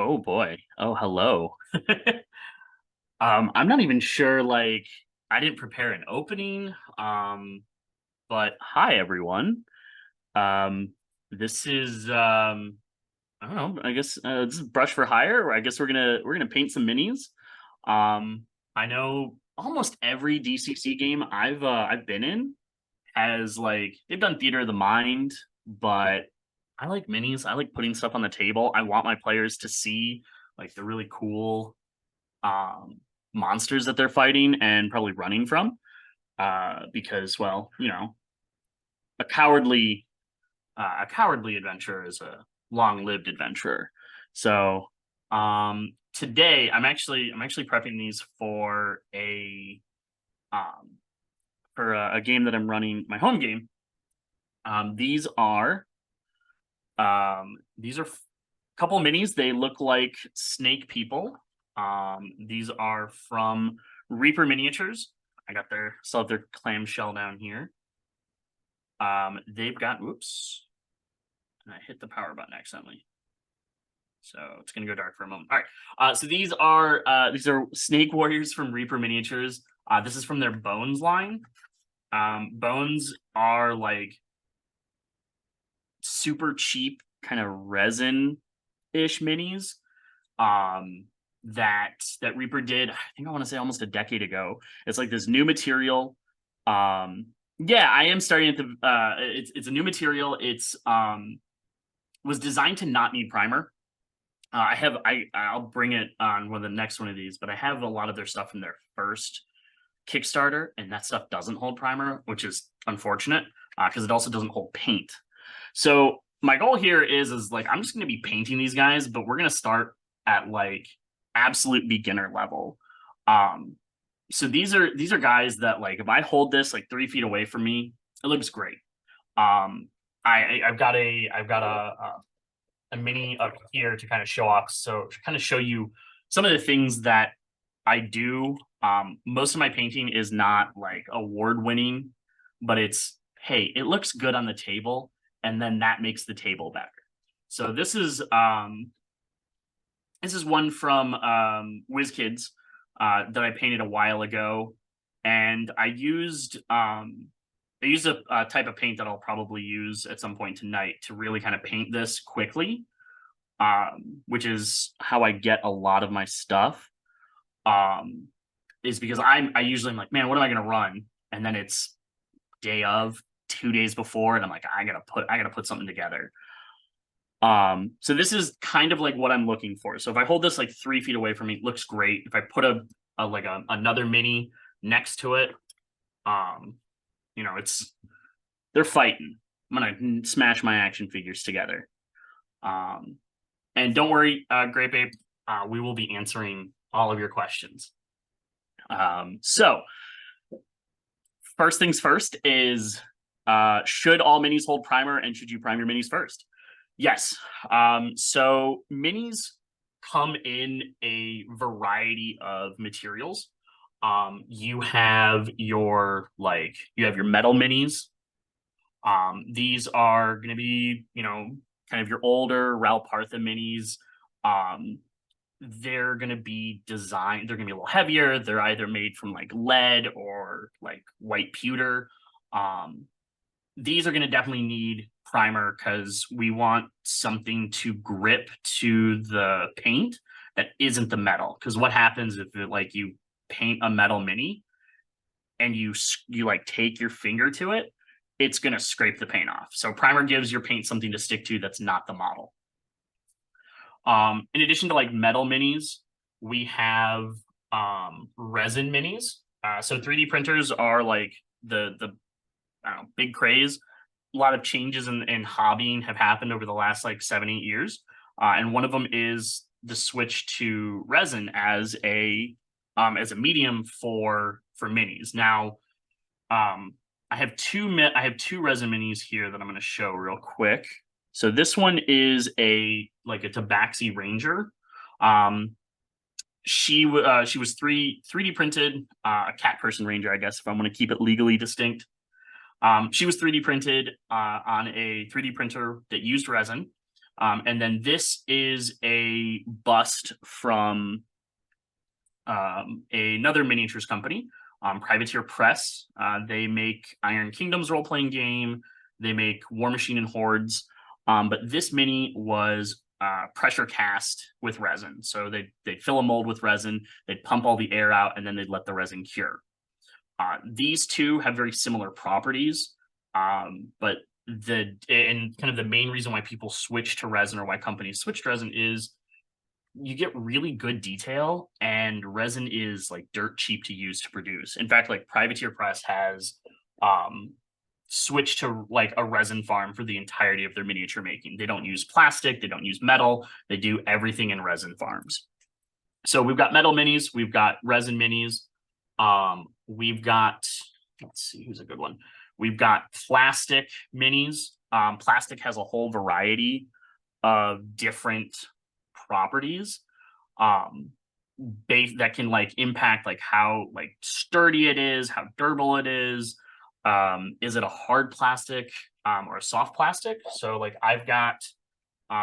Oh boy. Oh, hello. I'm not even sure, I didn't prepare an opening. But hi everyone. Um, this is I don't know, I guess this is brush for hire. I guess we're gonna paint some minis. I know almost every DCC game I've been in has they've done theater of the mind, but I like minis. I like putting stuff on the table. I want my players to see the really cool um, monsters that they're fighting and probably running from. Because, well, a cowardly adventurer is a long-lived adventurer. So today I'm actually prepping these um, for a game that I'm running, my home game. These are a couple minis. They look like snake people. These are from Reaper Miniatures. I got their still have their clamshell down here. They've got whoops, and I hit the power button accidentally. So it's gonna go dark for a moment. All right. So these are Snake Warriors from Reaper Miniatures. This is from their Bones line. Bones are like super cheap, kind of resin-ish minis. That Reaper did, I think I want to say almost a decade ago. It's like this new material. Yeah, I am starting at the it's a new material. It's was designed to not need primer. I'll bring it on the next one of these, but I have a lot of their stuff from their first Kickstarter, and that stuff doesn't hold primer, which is unfortunate because it also doesn't hold paint. So my goal here is like I'm just going to be painting these guys, but we're going to start at absolute beginner level. So these are guys that if I hold this 3 feet away from me, it looks great. I've got a mini up here to kind of show off. So to kind of show you some of the things that I do. Most of my painting is not award winning, but it's, hey, it looks good on the table, and then that makes the table better. So this is one from WizKids that I painted a while ago, and I used a type of paint that I'll probably use at some point tonight to really kind of paint this quickly, which is how I get a lot of my stuff. Is because I usually am like, man, what am I gonna run? And then it's day of, 2 days before, and I'm like, I gotta put something together. So this is kind of like what I'm looking for. So if I hold this 3 feet away from me, it looks great. If I put another mini next to it, they're fighting. I'm gonna smash my action figures together. And don't worry, Grape Ape, we will be answering all of your questions. So first things first is, should all minis hold primer, and should you prime your minis first? Yes. So minis come in a variety of materials. You have your metal minis. These are going to be, kind of your older Ralpartha minis. They're going to be designed, they're going to be a little heavier. They're either made from lead or white pewter. These are going to definitely need primer because we want something to grip to the paint that isn't the metal. Because what happens if you paint a metal mini and you take your finger to it, it's going to scrape the paint off. So primer gives your paint something to stick to that's not the model. In addition to metal minis, we have resin minis. So 3D printers are the I don't know, big craze. A lot of changes in hobbying have happened over the last 7-8 years, and one of them is the switch to resin as a medium for minis. Now, I have two resin minis here that I'm going to show real quick. So this one is a Tabaxi Ranger. She was 3D printed, a cat person ranger, I guess, if I want to keep it legally distinct. She was 3D printed on a 3D printer that used resin. And then this is a bust from another miniatures company, Privateer Press. They make Iron Kingdoms role-playing game. They make War Machine and Hordes. But this mini was pressure cast with resin. So they'd fill a mold with resin, they'd pump all the air out, and then they'd let the resin cure. These two have very similar properties, but and kind of the main reason why people switch to resin, or why companies switch to resin, is you get really good detail, and resin is like dirt cheap to use to produce. In fact, like Privateer Press has switched to like a resin farm for the entirety of their miniature making. They don't use plastic, they don't use metal, they do everything in resin farms. So we've got metal minis, we've got resin minis, we've got, let's see, who's a good one. We've got plastic minis. Plastic has a whole variety of different properties that can like impact like how like sturdy it is, how durable it is. Is it a hard plastic or a soft plastic? So like I've got,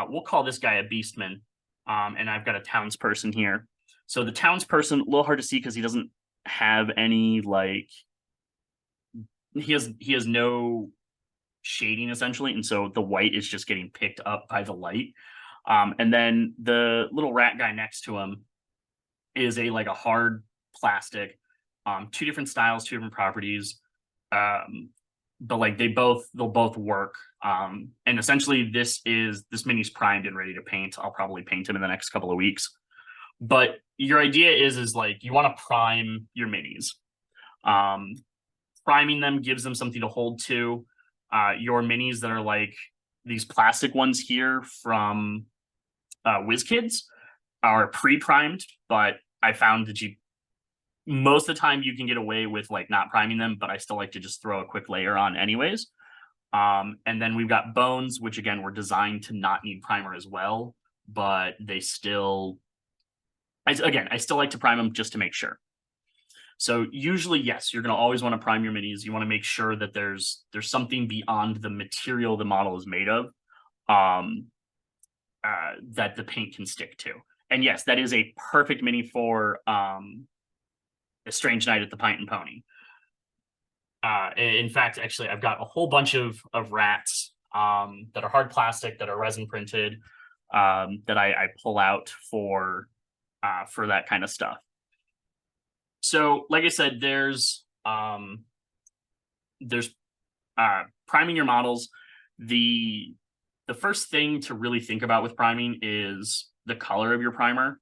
we'll call this guy a beastman, and I've got a townsperson here. So the townsperson, a little hard to see because he doesn't have any like, he has no shading essentially, and so the white is just getting picked up by the light. And then the little rat guy next to him is like a hard plastic, two different styles, two different properties, but like they'll both work. And essentially this mini's primed and ready to paint. I'll probably paint him in the next couple of weeks. But your idea is like you want to prime your minis. Priming them gives them something to hold to. Your minis that are like these plastic ones here from WizKids are pre-primed, but I found that most of the time you can get away with like not priming them, but I still like to just throw a quick layer on anyways. And then we've got bones, which again were designed to not need primer as well, but they still, I still like to prime them just to make sure. So usually, yes, you're going to always want to prime your minis. You want to make sure that there's something beyond the material the model is made of, that the paint can stick to. And yes, that is a perfect mini for A Strange Night at the Pint and Pony. In fact, actually, I've got a whole bunch of rats that are hard plastic, that are resin printed, that I pull out for that kind of stuff. So, like I said, there's priming your models. The first thing to really think about with priming is the color of your primer.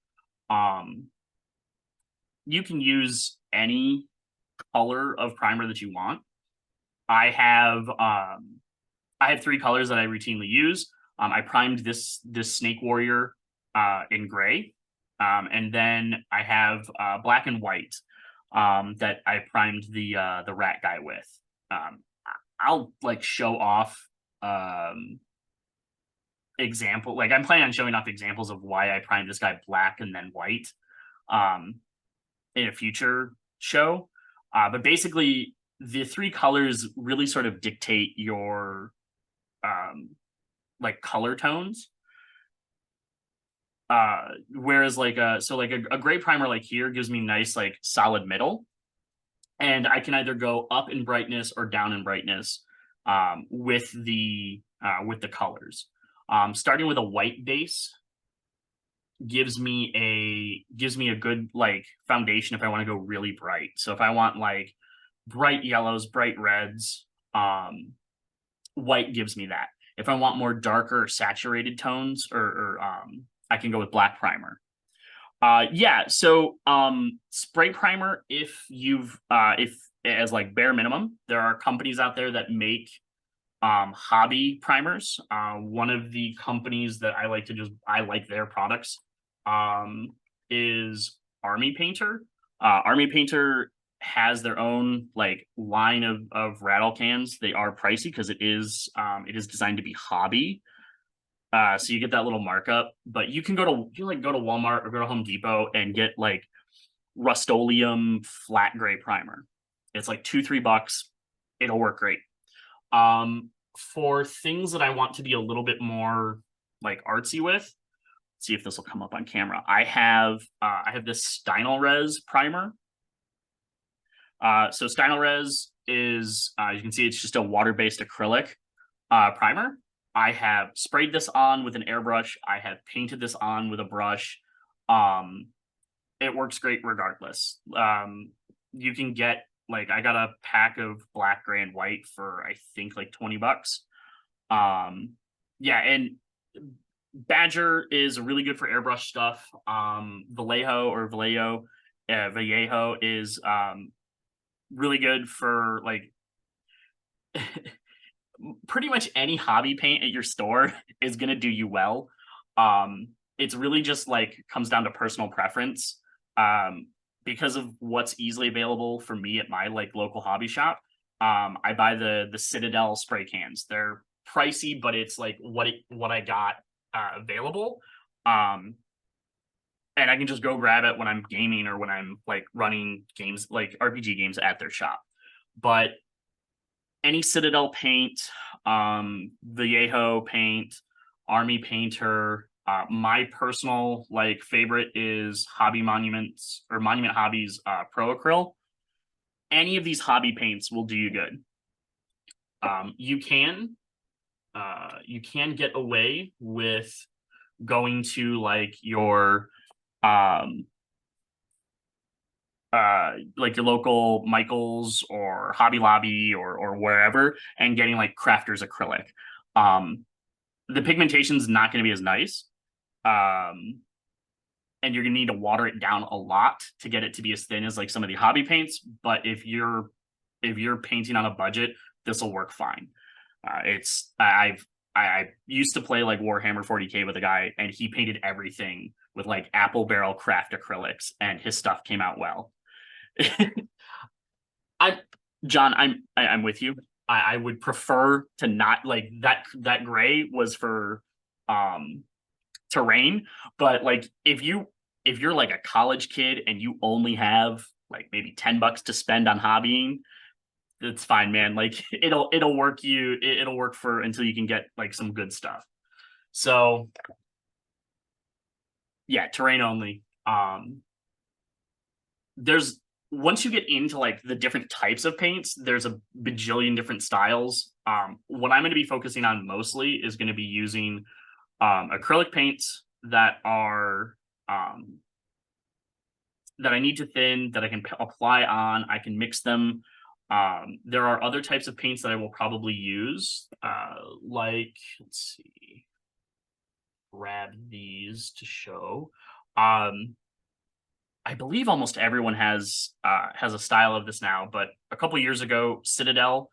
You can use any color of primer that you want. I have three colors that I routinely use. I primed this Snake Warrior in gray, and then I have black and white that I primed the rat guy with. I'll like show off example, like I'm planning on showing off examples of why I primed this guy black and then white in a future show. But basically the three colors really sort of dictate your like color tones. Whereas like a gray primer like here gives me nice like solid middle, and I can either go up in brightness or down in brightness with the colors. Starting with a white base gives me a good like foundation if I want to go really bright. So if I want like bright yellows, bright reds, white gives me that. If I want more darker saturated tones, or I can go with black primer. So spray primer, if as like bare minimum, there are companies out there that make hobby primers. One of the companies that I like their products is Army Painter. Army Painter has their own like line of rattle cans. They are pricey because it is designed to be hobby. So you get that little markup, but you can go to Walmart or go to Home Depot and get like Rust-Oleum flat gray primer. It's like $2-3. It'll work great. For things that I want to be a little bit more like artsy with. Let's see if this will come up on camera. I have this Stynylrez primer. So Stynylrez is, you can see it's just a water-based acrylic primer. I have sprayed this on with an airbrush. I have painted this on with a brush. It works great regardless. You can get, like, I got a pack of black, gray, and white for I think like $20. Yeah, and Badger is really good for airbrush stuff. Vallejo is really good for like pretty much any hobby paint at your store is gonna do you well. It's really just like comes down to personal preference. Because of what's easily available for me at my like local hobby shop, I buy the Citadel spray cans. They're pricey, but it's like what I got available. And I can just go grab it when I'm gaming or when I'm like running games like RPG games at their shop. But any Citadel paint, Vallejo paint, Army Painter. My personal like favorite is Monument Hobbies Pro Acryl. Any of these hobby paints will do you good. You can get away with going to like your like your local Michaels or Hobby Lobby or wherever and getting like Crafter's acrylic. The pigmentation's not going to be as nice. And you're going to need to water it down a lot to get it to be as thin as like some of the hobby paints. But if you're painting on a budget, this will work fine. I used to play like Warhammer 40K with a guy, and he painted everything with like apple barrel craft acrylics, and his stuff came out well. I'm with you. I would prefer to not like that gray was for terrain, but like if you're like a college kid and you only have like maybe $10 to spend on hobbying, it's fine, man. Like it'll work it'll work for until you can get like some good stuff. So yeah, terrain only. There's once you get into like the different types of paints, there's a bajillion different styles. What I'm going to be focusing on mostly is going to be using acrylic paints that are that I need to thin, that I can apply on. I can mix them. There are other types of paints that I will probably use, like, let's see, grab these to show. I believe almost everyone has a style of this now, but a couple years ago, Citadel,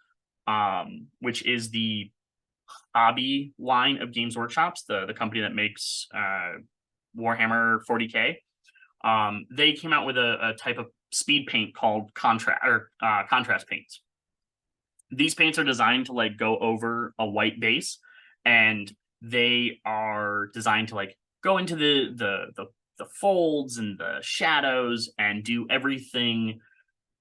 which is the hobby line of Games Workshops, the company that makes Warhammer 40K, they came out with a type of speed paint called contrast paints. These paints are designed to like go over a white base, and they are designed to like go into the folds and the shadows and do everything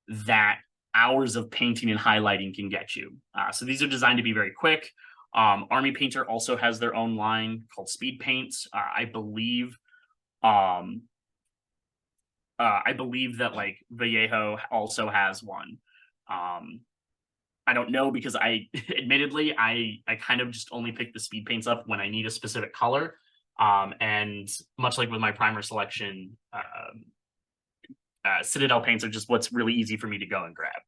that hours of painting and highlighting can get you. So these are designed to be very quick. Army Painter also has their own line called Speed Paints. I believe that like Vallejo also has one. I don't know because admittedly I kind of just only pick the speed paints up when I need a specific color. And much like with my primer selection, Citadel paints are just what's really easy for me to go and grab.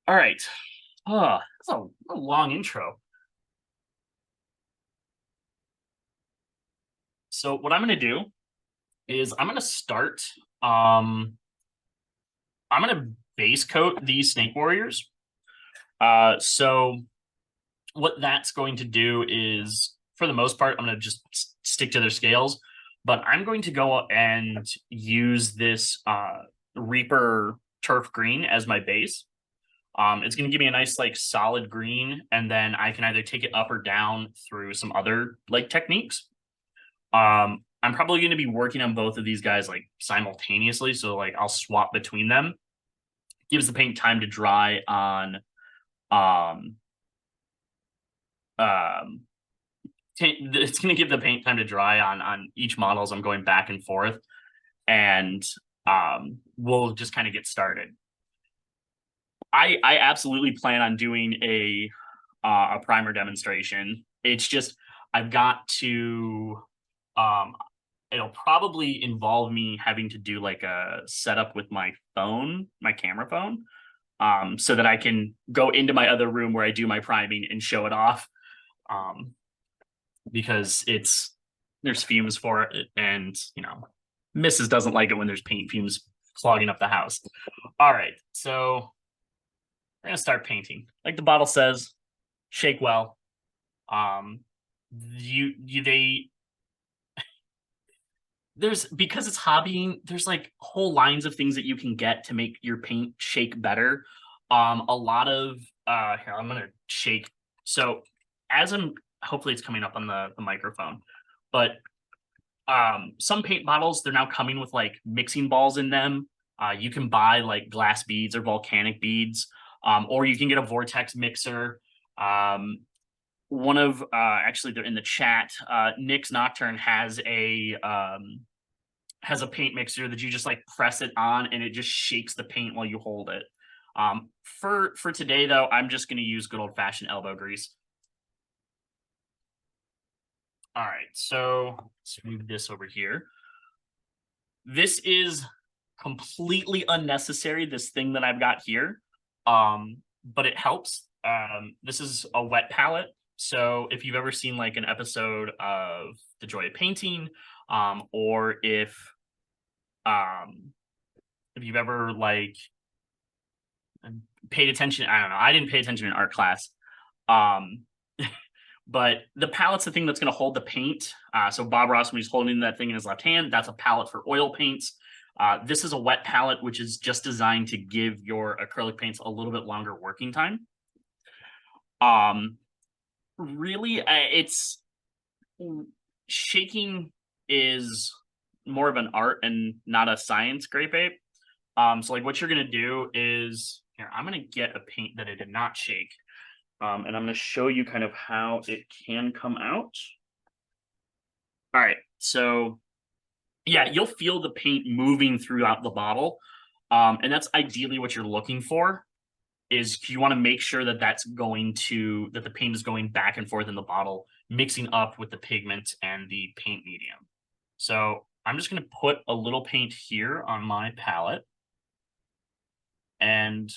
All right. Oh, that's a long intro. So what I'm going to do is I'm going to start. I'm going to base coat these Snake Warriors. So what that's going to do is, for the most part, I'm going to just stick to their scales, but I'm going to go and use this Reaper Turf Green as my base. It's going to give me a nice like solid green, and then I can either take it up or down through some other like techniques. I'm probably going to be working on both of these guys like simultaneously, so like I'll swap between them. Gives the paint time to dry on it's going to give the paint time to dry on each model as I'm going back and forth, and we'll just kind of get started. I absolutely plan on doing a primer demonstration. It's just I've got to it'll probably involve me having to do like a setup with my phone, my camera phone, so that I can go into my other room where I do my priming and show it off. Because there's fumes for it, and Mrs. doesn't like it when there's paint fumes clogging up the house. All right, so we're gonna start painting. Like the bottle says, shake well. They there's because it's hobbying, there's like whole lines of things that you can get to make your paint shake better. A lot of here, I'm gonna shake. So as I'm hopefully it's coming up on the microphone, but some paint bottles, they're now coming with like mixing balls in them. You can buy like glass beads or volcanic beads, or you can get a vortex mixer. One of actually they're in the chat. Nick's Nocturne has a paint mixer that you just like press it on and it just shakes the paint while you hold it. For today though, I'm just going to use good old fashioned elbow grease. All right, so let's move this over here. This is completely unnecessary, this thing that I've got here, but it helps. This is a wet palette. So if you've ever seen like an episode of The Joy of Painting, or if you've ever like paid attention, I don't know, I didn't pay attention in art class. But the palette's the thing that's going to hold the paint. So Bob Ross, when he's holding that thing in his left hand, that's a palette for oil paints. This is a wet palette, which is just designed to give your acrylic paints a little bit longer working time. Really, it's shaking is more of an art and not a science, Grape Ape. So like what you're going to do is, here, I'm going to get a paint that I did not shake. And I'm going to show you kind of how it can come out. All right, so yeah, you'll feel the paint moving throughout the bottle. And that's ideally what you're looking for, is you want to make sure that that the paint is going back and forth in the bottle, mixing up with the pigment and the paint medium. So I'm just going to put a little paint here on my palette. And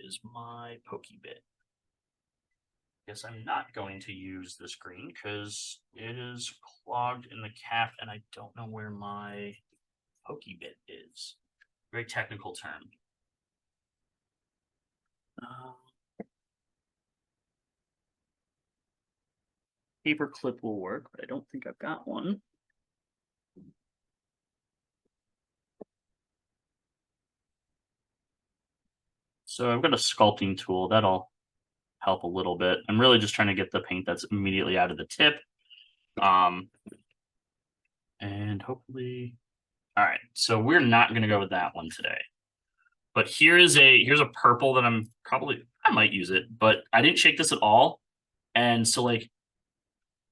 is my pokey bit. Guess I'm not going to use the screen because it is clogged in the cap and I don't know where my pokey bit is. Very technical term. Paper clip will work, but I don't think I've got one. So I've got a sculpting tool that'll help a little bit. I'm really just trying to get the paint that's immediately out of the tip. And hopefully, all right, so we're not going to go with that one today. But here's a purple that I might use it, but I didn't shake this at all. And so like,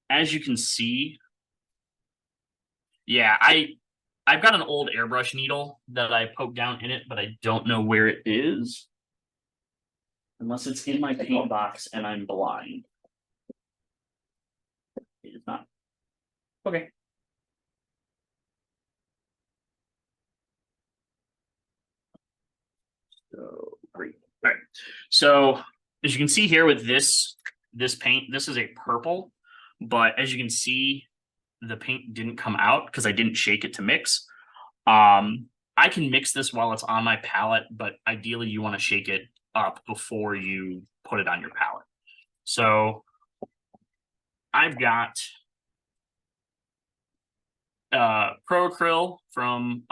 as you can see, yeah, I've got an old airbrush needle that I poked down in it, but I don't know where it is. Unless it's in my paint box and I'm blind. It's not. Okay. So great. All right. So as you can see here with this paint, this is a purple, but as you can see, the paint didn't come out because I didn't shake it to mix. I can mix this while it's on my palette, but ideally you want to shake it up before you put it on your palette. So I've got Pro Acryl from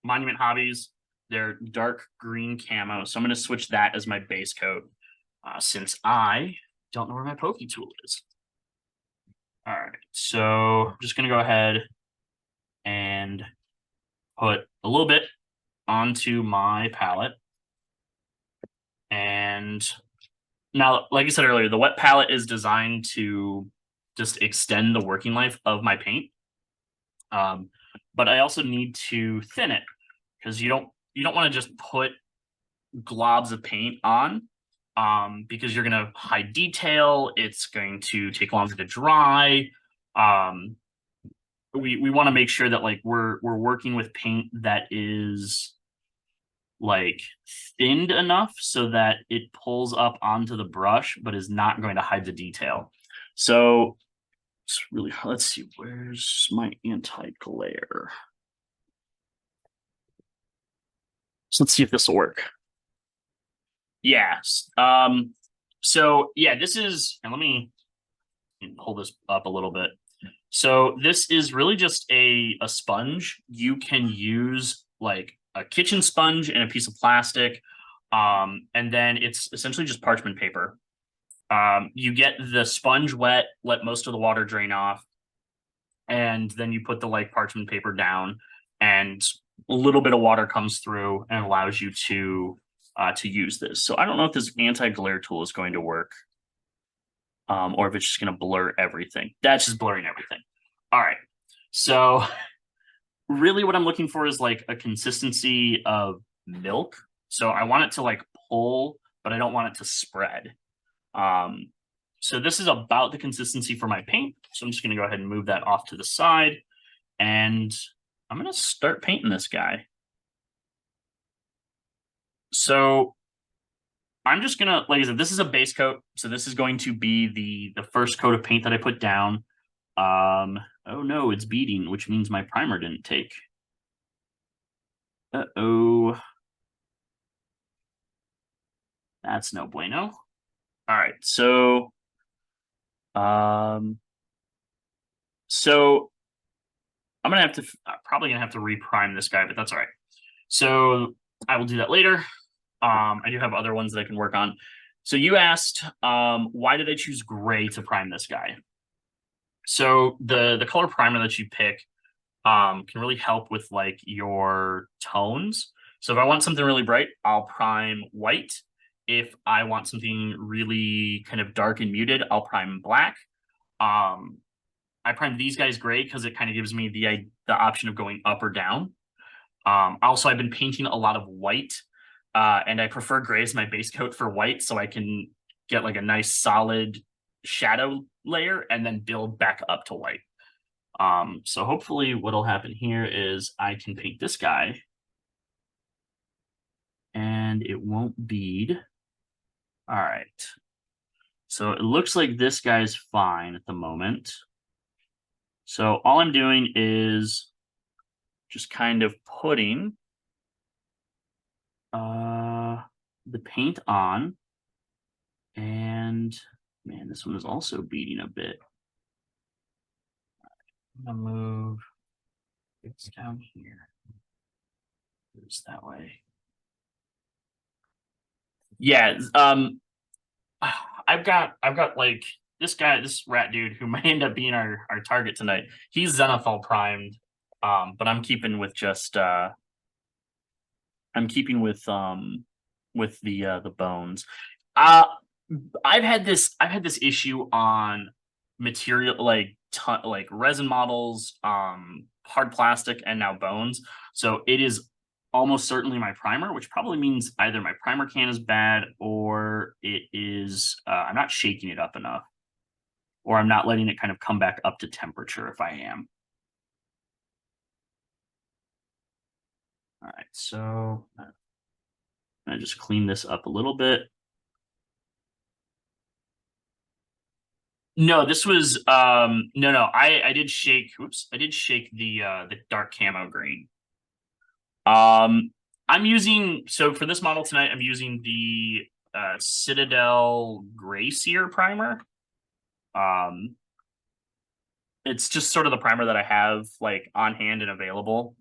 Monument Hobbies. They're dark green camo. So I'm going to switch that as my base coat since I don't know where my pokey tool is. All right, so I'm just going to go ahead and put a little bit onto my palette. And now, like I said earlier, the wet palette is designed to just extend the working life of my paint. But I also need to thin it because you don't want to just put globs of paint on because you're going to hide detail. It's going to take longer to dry. We want to make sure that like we're working with paint that is like thinned enough so that it pulls up onto the brush, but is not going to hide the detail. So it's really, let's see, where's my anti-glare? So let's see if this will work. Yes. So yeah, this is, and let me pull this up a little bit. So this is really just a sponge. You can use like a kitchen sponge and a piece of plastic. And then it's essentially just parchment paper. You get the sponge wet, let most of the water drain off, and then you put the like parchment paper down, and a little bit of water comes through and allows you to use this. So I don't know if this anti-glare tool is going to work, or if it's just going to blur everything. That's just blurring everything. All right. So really what I'm looking for is like a consistency of milk. So I want it to like pull, but I don't want it to spread. So this is about the consistency for my paint. So I'm just going to go ahead and move that off to the side. And I'm going to start painting this guy. So I'm just going to, like I said, this is a base coat. So this is going to be the first coat of paint that I put down. Oh no, it's beading, which means my primer didn't take. Uh-oh. That's no bueno. All right, so I'm gonna have to probably gonna have to reprime this guy, but that's all right. So I will do that later. I do have other ones that I can work on. So you asked, why did I choose gray to prime this guy? So the color primer that you pick can really help with like your tones. So if I want something really bright, I'll prime white. If I want something really kind of dark and muted, I'll prime black. I prime these guys gray because it kind of gives me the option of going up or down. Also, I've been painting a lot of white, and I prefer gray as my base coat for white, so I can get like a nice solid shadow layer and then build back up to white. So hopefully what'll happen here is I can paint this guy and it won't bead. All right. So it looks like this guy's fine at the moment. So all I'm doing is just kind of putting the paint on, and man, this one is also beading a bit. I'm gonna move it's down here. It's that way. Yeah, I've got like this guy, this rat dude who might end up being our target tonight. He's Zenithal primed, but I'm keeping with just I'm keeping with the bones. I've had this issue on material like resin models, hard plastic, and now bones. So it is almost certainly my primer, which probably means either my primer can is bad or it is I'm not shaking it up enough, or I'm not letting it kind of come back up to temperature if I am. All right, so I'm gonna just clean this up a little bit. No, this was no. I did shake. Oops, I did shake the dark camo green. I'm using, so for this model tonight, I'm using the Citadel Gray Seer primer. It's just sort of the primer that I have like on hand and available.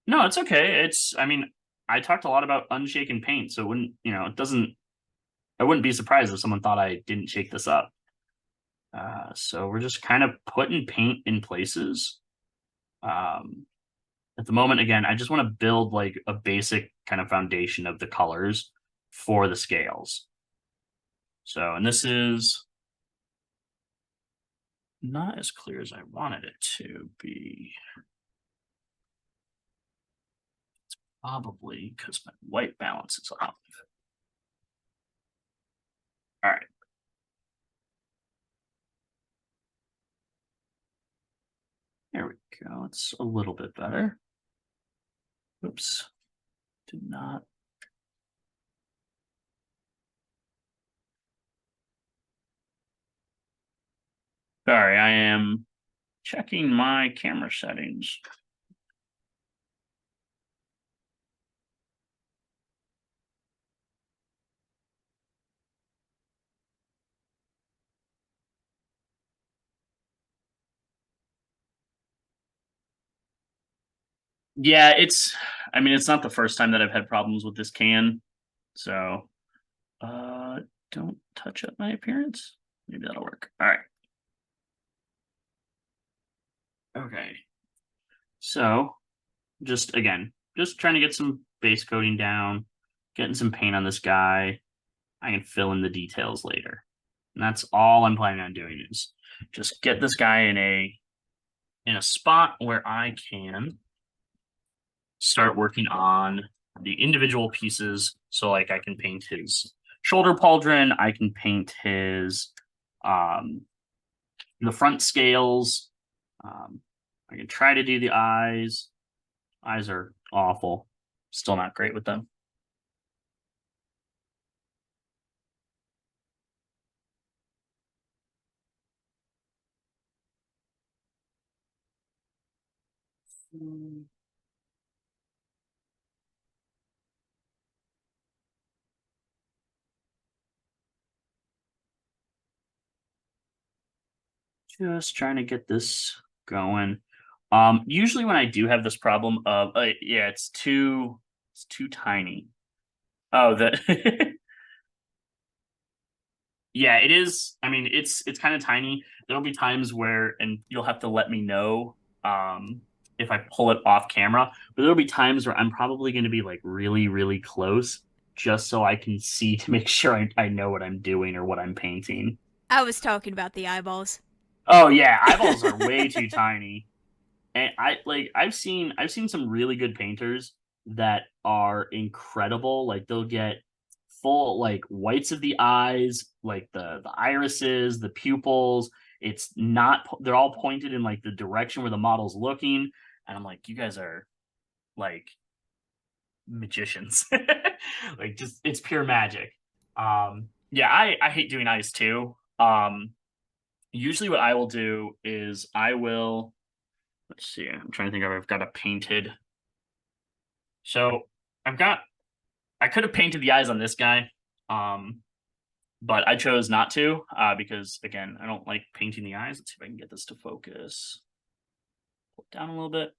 No, it's okay. I mean, I talked a lot about unshaken paint, so it wouldn't, it doesn't, I wouldn't be surprised if someone thought I didn't shake this up. So we're just kind of putting paint in places. At the moment, again, I just want to build like a basic kind of foundation of the colors for the scales. So, and this is not as clear as I wanted it to be. It's probably because my white balance is off. All right. There we go. It's a little bit better. Oops. Did not. Sorry, I am checking my camera settings. Yeah, I mean, it's not the first time that I've had problems with this can. So, don't touch up my appearance. Maybe that'll work. All right. Okay. So, just again, just trying to get some base coating down, getting some paint on this guy. I can fill in the details later. And that's all I'm planning on doing is just get this guy in a spot where I can start working on the individual pieces. So like I can paint his shoulder pauldron, I can paint his um the front scales. I can try to do the eyes. Eyes are awful. Still not great with them. Just trying to get this going. Usually when I do have this problem of yeah, it's too tiny. Oh, the yeah, it is. I mean, it's kind of tiny. There'll be times where, and you'll have to let me know if I pull it off camera. But there'll be times where I'm probably going to be like really, really close, just so I can see to make sure I know what I'm doing or what I'm painting. I was talking about the eyeballs. Oh yeah, eyeballs are way too tiny. And I've seen some really good painters that are incredible. Like they'll get full like whites of the eyes, like the irises, the pupils. It's not they're all pointed in like the direction where the model's looking. And I'm like, you guys are like magicians. Like just it's pure magic. Yeah, I hate doing eyes too. Usually what I will do is I will let's see. I'm trying to think if I've got a painted. So I've got. I could have painted the eyes on this guy, um, but I chose not to because again, I don't like painting the eyes. Let's see if I can get this to focus. Pull it down a little bit.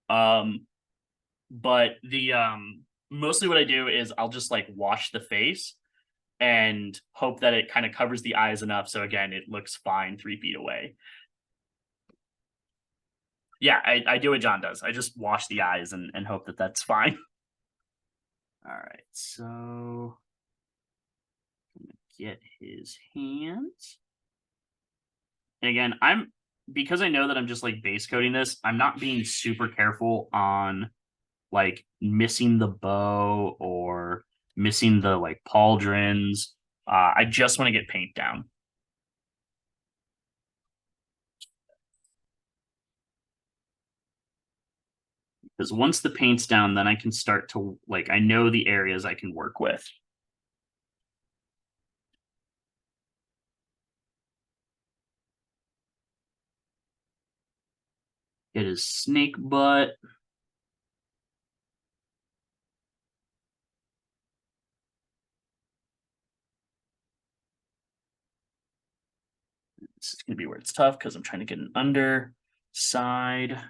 Um, but the mostly what I do is I'll just like wash the face and hope that it kind of covers the eyes enough so again it looks fine 3 feet away. Yeah, I do what John does. I just wash the eyes and hope that that's fine. All right, so get his hands. And again, I'm because I know that I'm just like base coating this, I'm not being super careful on like missing the bow or missing the like pauldrons. I just want to get paint down because once the paint's down, then I can start to like I know the areas I can work with. Get his snake butt. This is gonna be where it's tough because I'm trying to get an underside.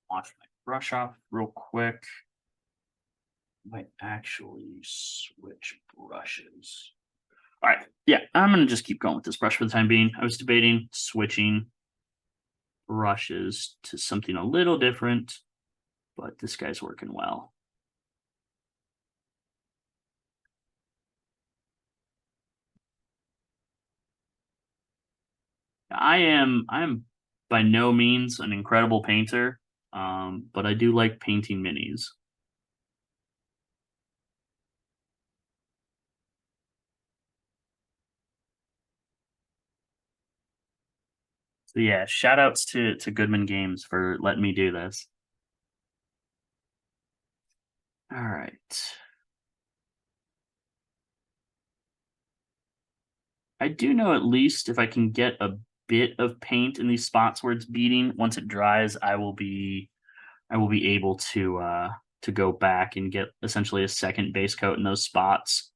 Wash my brush off real quick. Might actually switch brushes. All right. Yeah, I'm going to just keep going with this brush for the time being. I was debating switching brushes to something a little different, but this guy's working well. I'm by no means an incredible painter, but I do like painting minis. So yeah, shout outs to Goodman Games for letting me do this. All right. I do know at least if I can get a bit of paint in these spots where it's beading, once it dries, I will be able to go back and get essentially a second base coat in those spots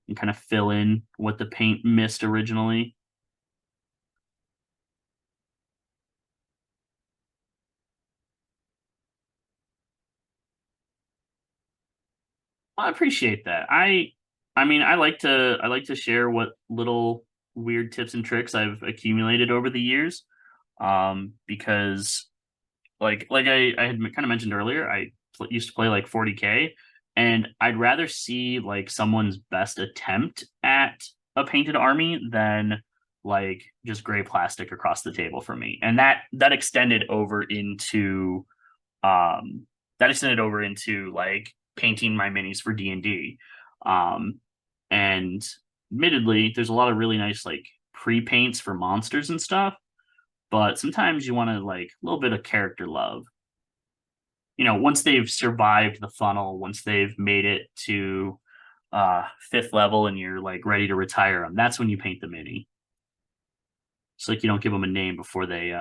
and kind of fill in what the paint missed originally. I appreciate that. I mean, I like to share what little weird tips and tricks I've accumulated over the years. Because like I had kind of mentioned earlier, used to play like 40K, and I'd rather see like someone's best attempt at a painted army than like just gray plastic across the table for me. And that extended over into um like painting my minis for D&D. Um and admittedly, there's a lot of really nice like pre-paints for monsters and stuff, but sometimes you want to like a little bit of character love. You know, once they've survived the funnel, once they've made it to fifth level and you're like ready to retire them, that's when you paint the mini. It's like you don't give them a name before they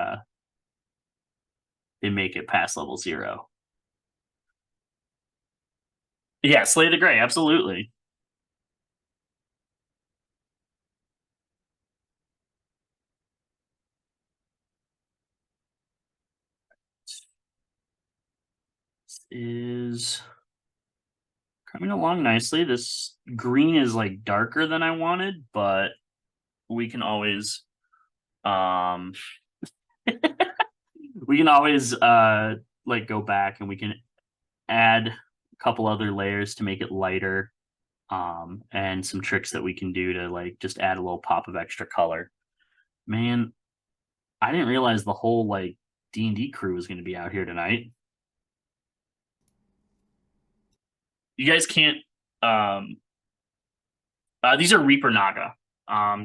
make it past level 0. Yeah, Slay the Gray, absolutely. This is coming along nicely. This green is like darker than I wanted, but we can always um we can always like go back and we can add a couple other layers to make it lighter, and some tricks that we can do to like just add a little pop of extra color. Man, I didn't realize the whole like D&D crew was going to be out here tonight. You guys can't these are Reaper Naga.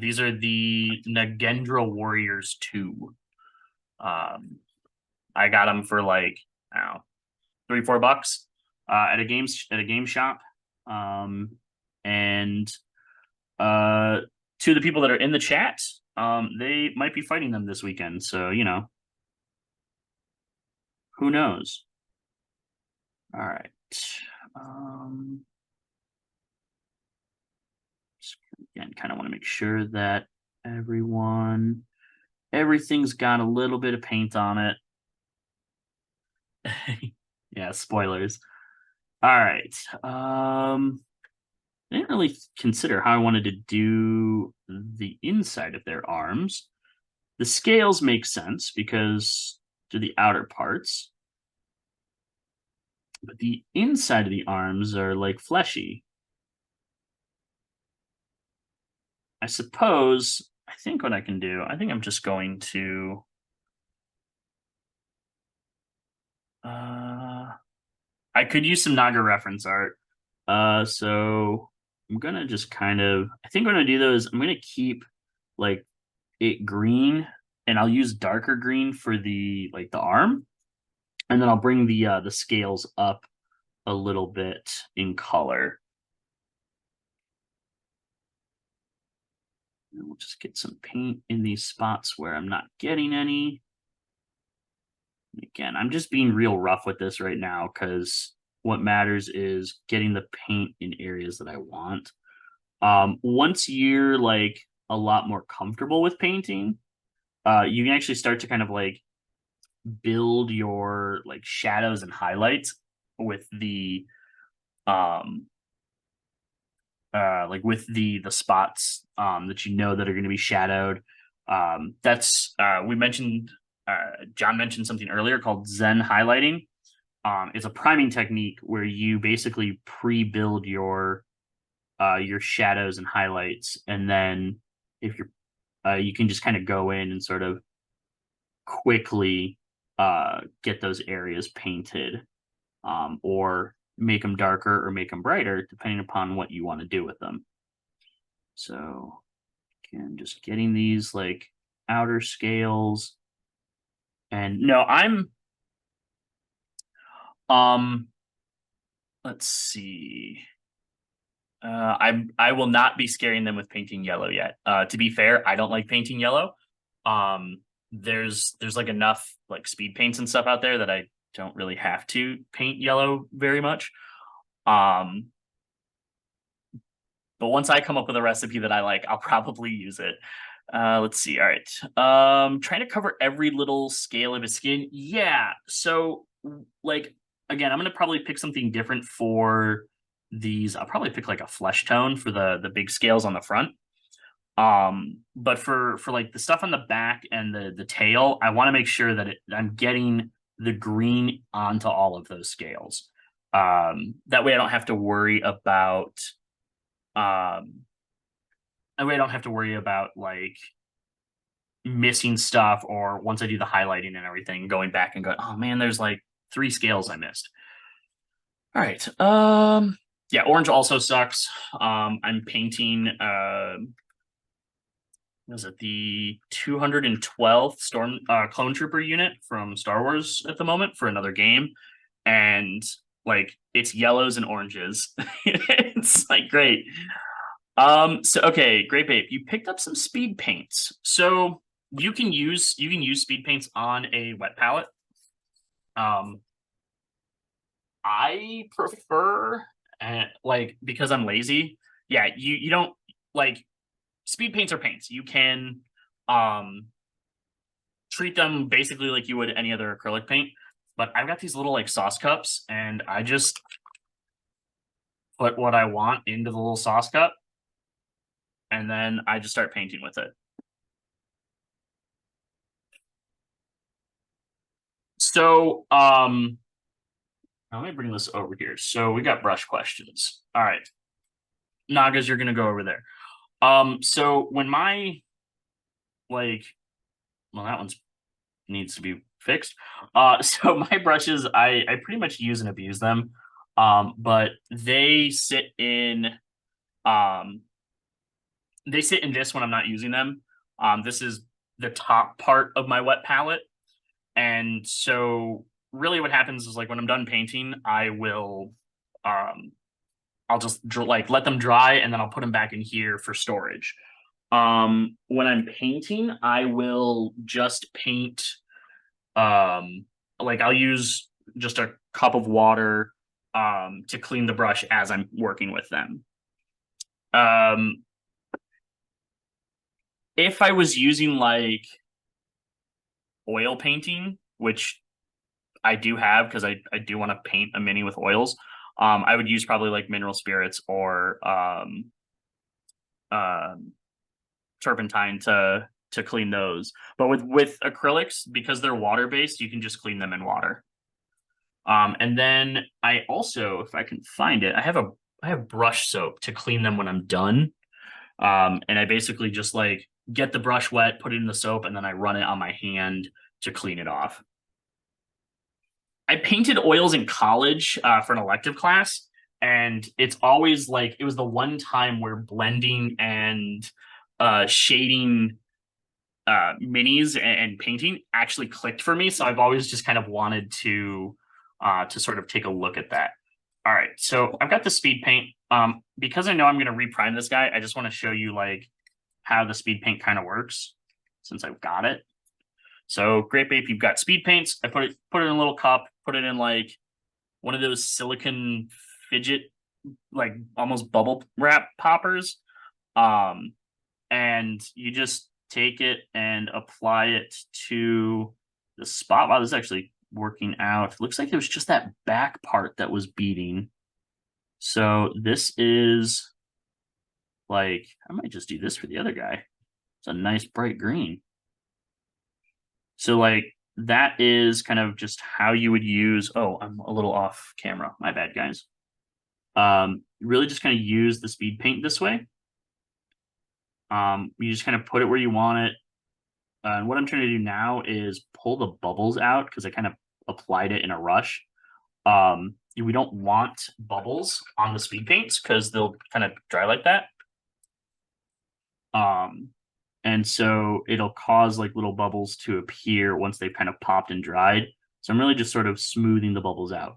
These are the Nagendra Warriors 2. Um I got them for like, I don't know, 3 4 bucks at a game shop. And two of the people that are in the chat, they might be fighting them this weekend. So, you know, who knows? All right. Um, again, kind of want to make sure that everything's got a little bit of paint on it. Yeah, spoilers. All right. I didn't really consider how I wanted to do the inside of their arms. The scales make sense because they're the outer parts, but the inside of the arms are like fleshy. I suppose, I think what I can do, I think I'm just going to uh I could use some Naga reference art. So I'm gonna just kind of, I think what I'm gonna do though is I'm gonna keep like it green, and I'll use darker green for the like the arm, and then I'll bring the scales up a little bit in color. And we'll just get some paint in these spots where I'm not getting any. Again, I'm just being real rough with this right now because what matters is getting the paint in areas that I want. Once you're like a lot more comfortable with painting, you can actually start to kind of like build your like shadows and highlights with um like with the spots that you know that are going to be shadowed. That's we mentioned John mentioned something earlier called Zen highlighting. It's a priming technique where you basically pre-build your shadows and highlights, and then if you're you can just kind of go in and sort of quickly get those areas painted, or make them darker or make them brighter depending upon what you want to do with them. So again, just getting these like outer scales. And no, I'm um let's see. I will not be scaring them with painting yellow yet. To be fair, I don't like painting yellow. There's like enough like speed paints and stuff out there that I don't really have to paint yellow very much. Um, but once I come up with a recipe that I like, I'll probably use it. Let's see. All right. Trying to cover every little scale of his skin. Yeah. So like again, I'm gonna probably pick something different for these. I'll probably pick like a flesh tone for the big scales on the front. But for like the stuff on the back and the tail, I want to make sure that I'm getting the green onto all of those scales. That way I don't have to worry about that way I don't have to worry about like missing stuff, or once I do the highlighting and everything, going back and going, oh man, there's like 3 scales I missed. All right. Yeah, orange also sucks. I'm painting was it the 212th Storm Clone Trooper unit from Star Wars at the moment for another game, and like it's yellows and oranges. It's like great. So okay, great babe. You picked up some speed paints. So you can use speed paints on a wet palette. Um, I prefer like because I'm lazy. Yeah, you don't like speed paints are paints. You can um treat them basically like you would any other acrylic paint. But I've got these little like sauce cups, and I just put what I want into the little sauce cup, and then I just start painting with it. So, let me bring this over here. So we got brush questions. All right, Nagas, you're gonna go over there. So when my like, well, that one's needs to be fixed. So my brushes, I pretty much use and abuse them. But um, they sit in this when I'm not using them. This is the top part of my wet palette. And so really what happens is like when I'm done painting, um I'll just like let them dry, and then I'll put them back in here for storage. When I'm painting, I will just paint like I'll use just a cup of water to clean the brush as I'm working with them. Um if I was using like oil painting, which I do have because I do want to paint a mini with oils. I would use probably like mineral spirits or uh, turpentine to clean those. But with acrylics, because they're water based, you can just clean them in water. And then I also, if I can find it, I have brush soap to clean them when I'm done. And I basically just like get the brush wet, put it in the soap, and then I run it on my hand to clean it off. I painted oils in college for an elective class, and it's always like it was the one time where blending and shading minis and painting actually clicked for me. So I've always just kind of wanted to sort of take a look at that. All right, so I've got the speed paint. Because I know I'm going to reprime this guy, I just want to show you like how the speed paint kind of works since I've got it. So great babe, you've got speed paints. I put it in a little cup, put it in like one of those silicon fidget, like almost bubble wrap poppers. Um, and you just take it and apply it to the spot. Wow, this is actually working out. It looks like it was just that back part that was beading. So this is like, I might just do this for the other guy. It's a nice bright green. So like that is kind of just how you would use, oh, I'm a little off camera. My bad, guys. Really just kind of use the speed paint this way. You just kind of put it where you want it. And what I'm trying to do now is pull the bubbles out because I kind of applied it in a rush. We don't want bubbles on the speed paints because they'll kind of dry like that. And so it'll cause like little bubbles to appear once they've kind of popped and dried. So I'm really just sort of smoothing the bubbles out.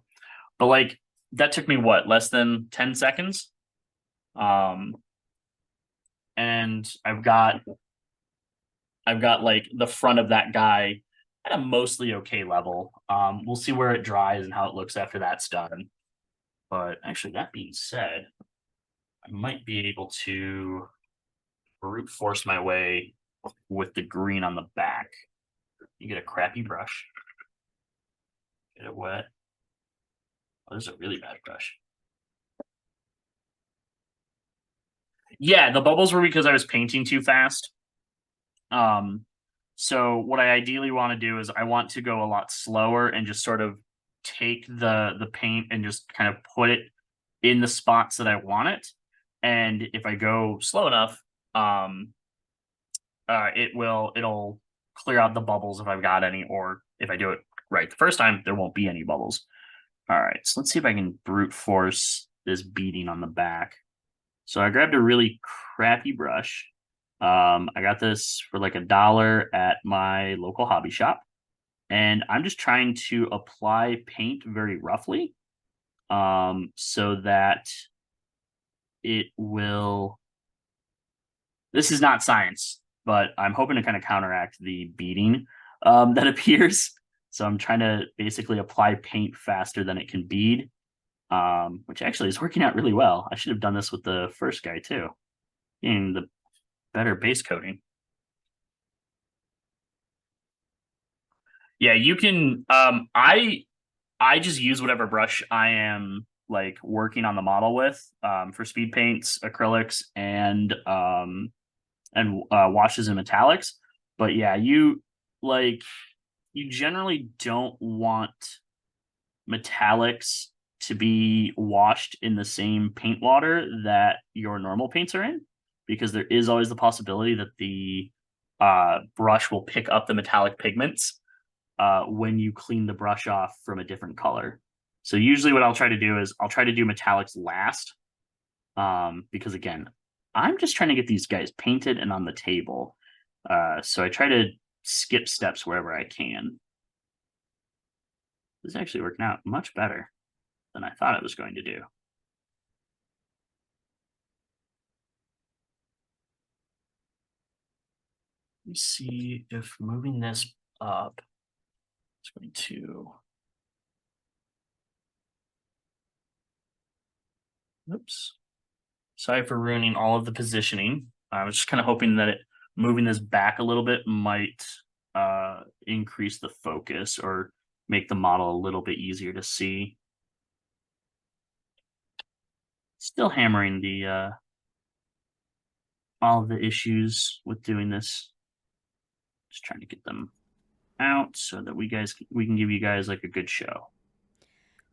But like that took me what, less than 10 seconds? And I've got like the front of that guy at a mostly okay level. We'll see where it dries and how it looks after that's done. But actually, that being said, I might be able to brute force my way with the green on the back. You get a crappy brush, get it wet. Oh, this is a really bad brush. Yeah, the bubbles were because I was painting too fast. So what I ideally want to do is I want to go a lot slower and just sort of take the paint and just kind of put it in the spots that I want it. And if I go slow enough, it'll clear out the bubbles if I've got any, or if I do it right the first time, there won't be any bubbles. All right, so let's see if I can brute force this beading on the back. So I grabbed a really crappy brush. I got this for like $1 at my local hobby shop, and I'm just trying to apply paint very roughly, so that it will. This is not science, but I'm hoping to kind of counteract the beading that appears. So I'm trying to basically apply paint faster than it can bead, which actually is working out really well. I should have done this with the first guy too, getting the better base coating. Yeah, you can. I just use whatever brush I am like working on the model with, for speed paints, acrylics, and washes and metallics. But yeah, like you generally don't want metallics to be washed in the same paint water that your normal paints are in, because there is always the possibility that the brush will pick up the metallic pigments when you clean the brush off from a different color. So usually what I'll try to do is I'll try to do metallics last, because again, I'm just trying to get these guys painted and on the table. So I try to skip steps wherever I can. This is actually working out much better than I thought it was going to do. Let me see if moving this up is going to. Oops. Sorry for ruining all of the positioning. I was just kind of hoping that moving this back a little bit might increase the focus or make the model a little bit easier to see. Still hammering the all of the issues with doing this. Just trying to get them out so that we can give you guys like a good show.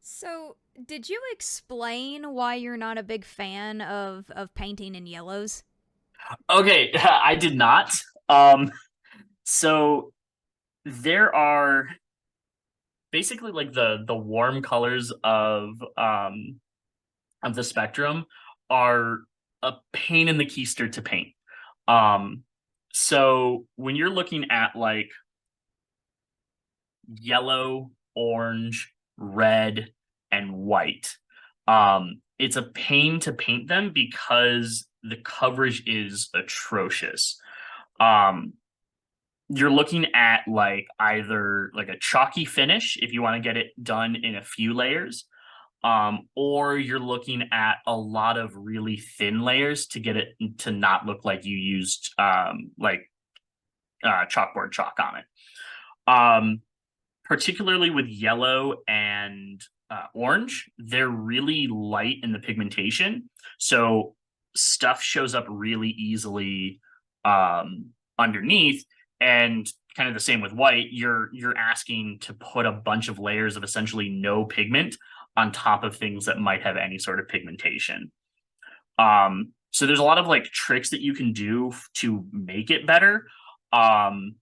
So, did you explain why you're not a big fan of painting in yellows? Okay, I did not. So there are basically like the warm colors of the spectrum are a pain in the keister to paint. So when you're looking at like yellow, orange, red, and white, it's a pain to paint them because the coverage is atrocious. You're looking at like either like a chalky finish if you want to get it done in a few layers, or you're looking at a lot of really thin layers to get it to not look like you used chalkboard chalk on it. Particularly with yellow and and orange, they're really light in the pigmentation. So stuff shows up really easily underneath. And kind of the same with white, you're asking to put a bunch of layers of essentially no pigment on top of things that might have any sort of pigmentation. So there's a lot of like tricks that you can do to make it better. Um,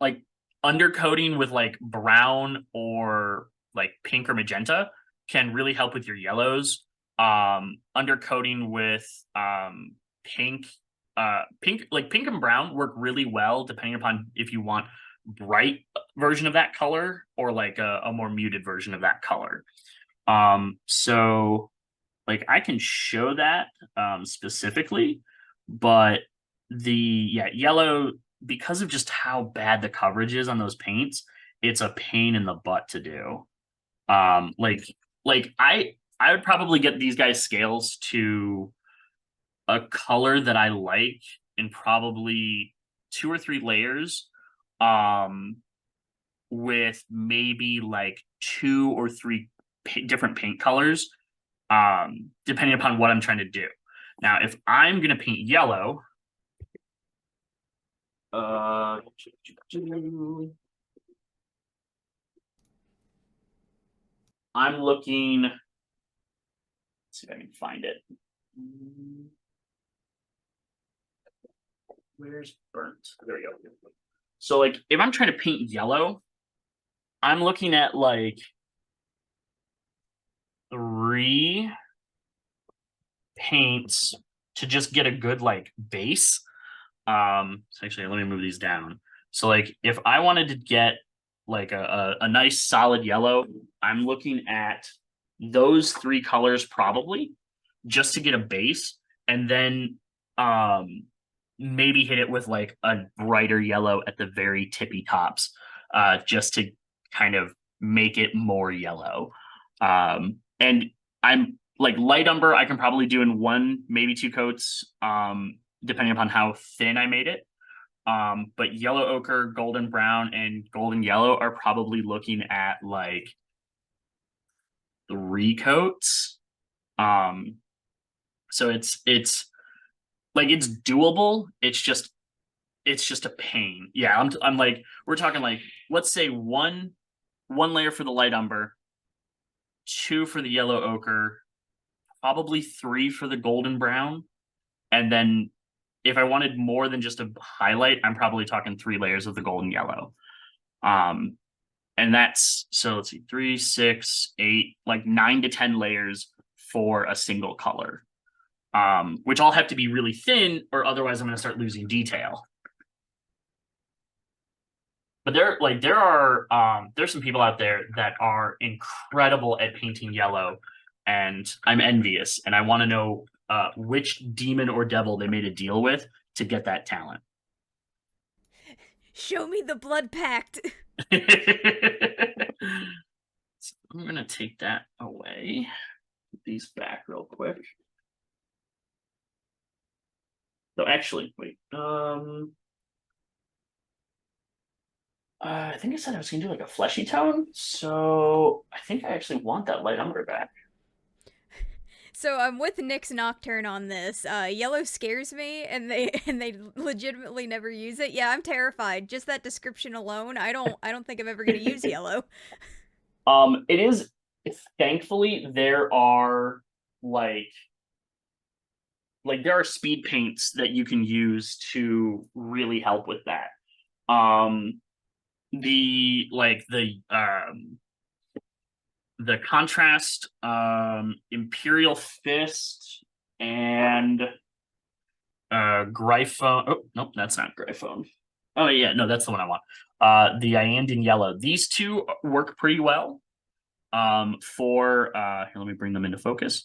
like undercoating with like brown or like pink or magenta can really help with your yellows. Undercoating with pink, pink and brown work really well depending upon if you want bright version of that color or like a more muted version of that color. So like I can show that specifically, but yellow, because of just how bad the coverage is on those paints, it's a pain in the butt to do. Like I would probably get these guys scales to a color that I like in probably 2 or 3 layers, um, with maybe like 2 or 3 different paint colors, depending upon what I'm trying to do. Now, if I'm gonna paint yellow, I'm looking. Let's see if I can find it. Where's burnt? There we go. So, like, if I'm trying to paint yellow, I'm looking at like 3 paints to just get a good like base. So actually, let me move these down. So, like, if I wanted to get like a nice solid yellow, I'm looking at those 3 colors probably just to get a base, and then maybe hit it with like a brighter yellow at the very tippy tops, just to kind of make it more yellow. And I'm like light umber, I can probably do in 1, maybe 2 coats, depending upon how thin I made it. But yellow ochre, golden brown, and golden yellow are probably looking at like 3 coats. So it's like it's doable. It's just a pain. Yeah, I'm like we're talking like let's say one layer for the light umber, 2 for the yellow ochre, probably 3 for the golden brown, and then if I wanted more than just a highlight, I'm probably talking 3 layers of the golden yellow. And that's so let's see, 3, 6, 8, like 9 to 10 layers for a single color. Which all have to be really thin, or otherwise I'm going to start losing detail. But there's some people out there that are incredible at painting yellow, and I'm envious, and I want to know which demon or devil they made a deal with to get that talent. Show me the blood pact. So I'm gonna take that away. Put these back real quick. So actually, wait. I think I said I was gonna do like a fleshy tone, so I think I actually want that light umber back. So I'm with Nick's Nocturne on this. Yellow scares me, and they legitimately never use it. Yeah, I'm terrified. Just that description alone, I don't think I'm ever gonna use yellow. It is. Thankfully, there are like there are speed paints that you can use to really help with that. The like the contrast, Imperial Fist, and Gryphone. Oh, nope, that's not Gryphone. Oh yeah, no, that's the one I want. The Iandan Yellow. These 2 work pretty well. For here, let me bring them into focus.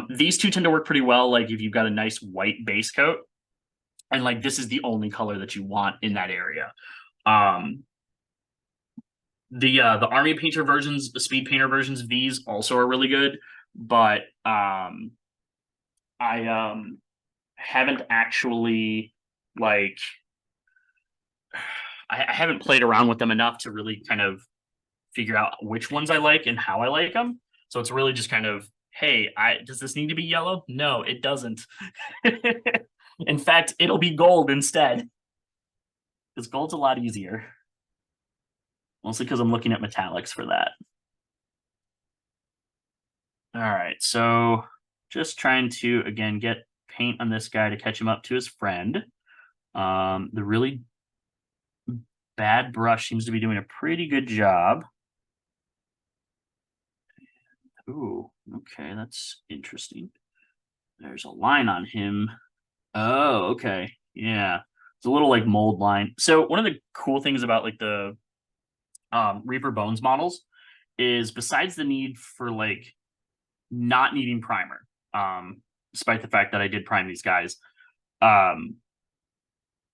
These 2 tend to work pretty well. Like if you've got a nice white base coat, and like this is the only color that you want in that area. The army painter versions, the speed painter versions of these also are really good, but I haven't actually like I haven't played around with them enough to really kind of figure out which ones I like and how I like them. So it's really just kind of, hey, does this need to be yellow? No, it doesn't. In fact, it'll be gold instead. Because gold's a lot easier. Mostly because I'm looking at metallics for that. All right, so just trying to, again, get paint on this guy to catch him up to his friend. The really bad brush seems to be doing a pretty good job. Ooh, okay, that's interesting. There's a line on him. Oh, okay. Yeah. It's a little like mold line. So one of the cool things about like the Reaper Bones models is besides the need for like not needing primer, despite the fact that I did prime these guys, um,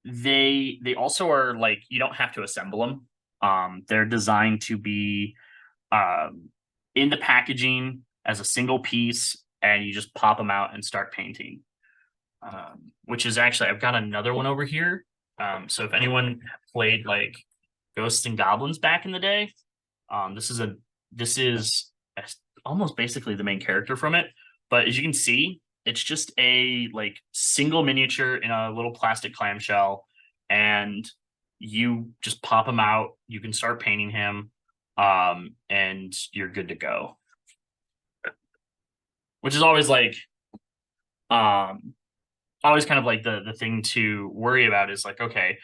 they also are like you don't have to assemble them. They're designed to be in the packaging as a single piece, and you just pop them out and start painting. Which is actually I've got another one over here. So if anyone played like Ghosts and Goblins back in the day, this is almost basically the main character from it. But as you can see, it's just a like single miniature in a little plastic clamshell, and you just pop him out. You can start painting him, and you're good to go. Which is always like, always kind of like the thing to worry about is like, okay,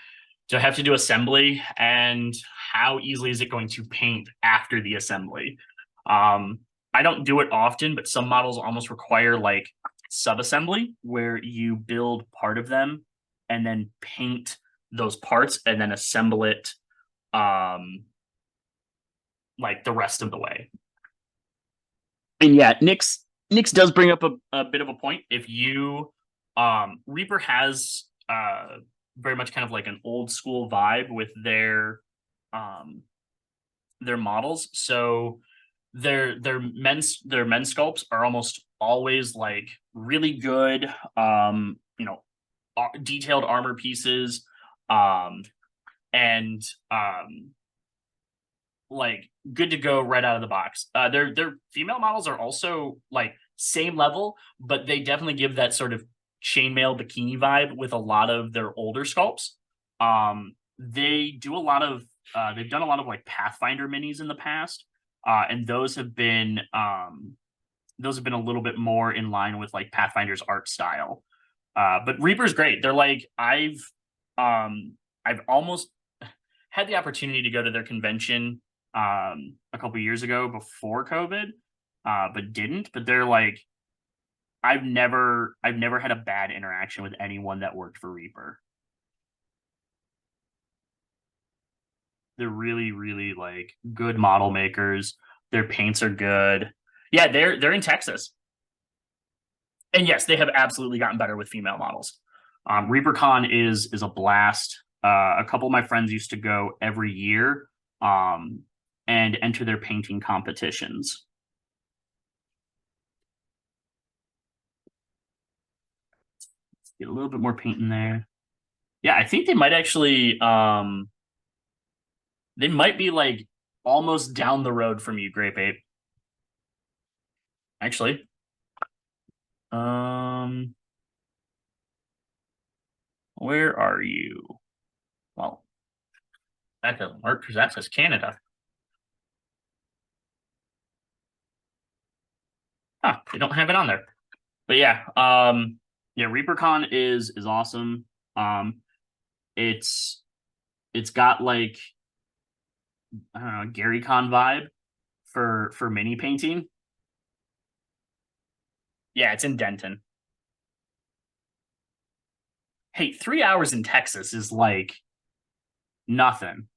do I have to do assembly, and how easily is it going to paint after the assembly? I don't do it often, but some models almost require like sub-assembly where you build part of them and then paint those parts and then assemble it like the rest of the way. And yeah, Nyx does bring up a bit of a point. If you Reaper has very much kind of like an old school vibe with their models. So their men sculpts are almost always like really good detailed armor pieces, and like good to go right out of the box. Their female models are also like same level, but they definitely give that sort of chainmail bikini vibe with a lot of their older sculpts. They do a lot of they've done a lot of like Pathfinder minis in the past, and those have been a little bit more in line with like Pathfinder's art style. But Reaper's great. They're like I've almost had the opportunity to go to their convention a couple years ago before COVID, but didn't. But they're like I've never had a bad interaction with anyone that worked for Reaper. They're really, really like good model makers. Their paints are good. Yeah, they're in Texas. And yes, they have absolutely gotten better with female models. ReaperCon is a blast. A couple of my friends used to go every year and enter their painting competitions. Let's get a little bit more paint in there. Yeah, I think they might actually they might be like almost down the road from you, Grape Ape. Actually. Where are you? Well, that doesn't work because that says Canada. Huh, they don't have it on there. But yeah, yeah, ReaperCon is awesome. It's got like I don't know, Gary Con vibe for mini painting. Yeah, it's in Denton. Hey, 3 hours in Texas is like nothing.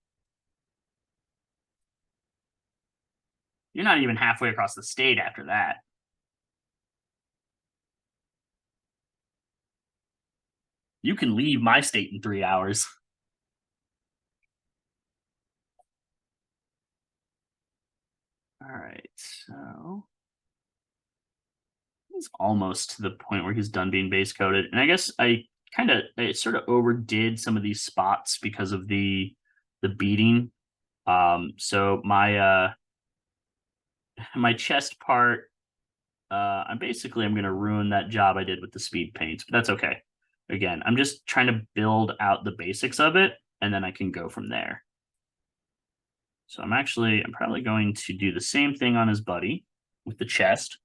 You're not even halfway across the state after that. You can leave my state in 3 hours. All right, so he's almost to the point where he's done being base coated. And I guess I sort of overdid some of these spots because of the beading. So my my chest part, I'm gonna ruin that job I did with the speed paints, but that's okay. Again, I'm just trying to build out the basics of it, and then I can go from there. So I'm probably going to do the same thing on his buddy with the chest.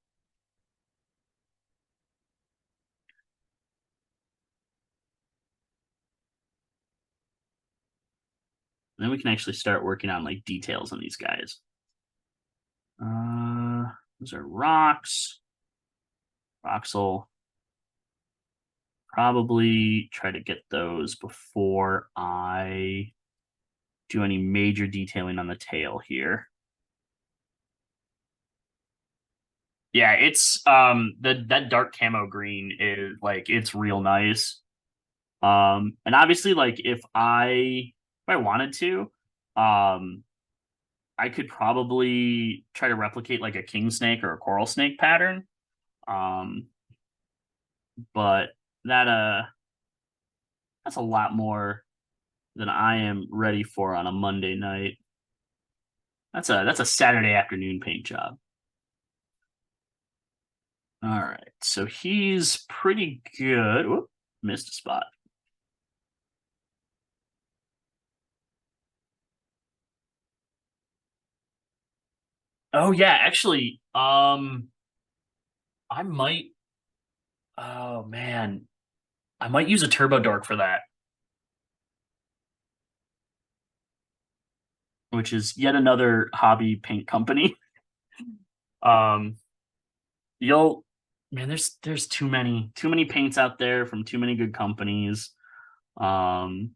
Then we can actually start working on like details on these guys. Those are rocks. Rocks will probably try to get those before I do any major detailing on the tail here. Yeah, it's that dark camo green is like it's real nice. And obviously like if I wanted to, um I could probably try to replicate like a king snake or a coral snake pattern. Um but that that's a lot more than I am ready for on a Monday night. That's a Saturday afternoon paint job. All right, so he's pretty good. Whoop, missed a spot. Oh yeah, actually, I might. Oh man, I might use a turbo dork for that, which is yet another hobby paint company. Um, you'll man, there's too many paints out there from too many good companies. Um,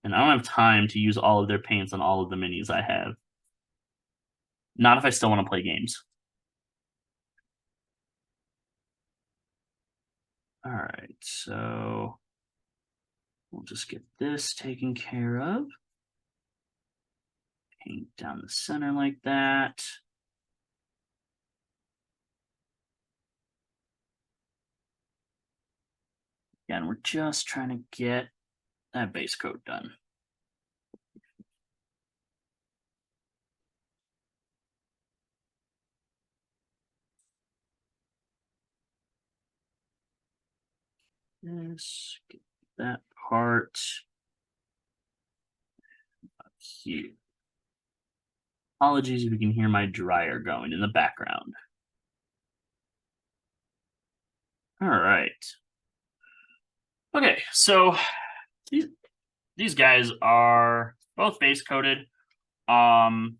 and I don't have time to use all of their paints on all of the minis I have. Not if I still want to play games. All right, so we'll just get this taken care of. Paint down the center like that. Again, we're just trying to get that base coat done. Let's get that part up here. Apologies if you can hear my dryer going in the background. All right. Okay, so these guys are both base coated. Paint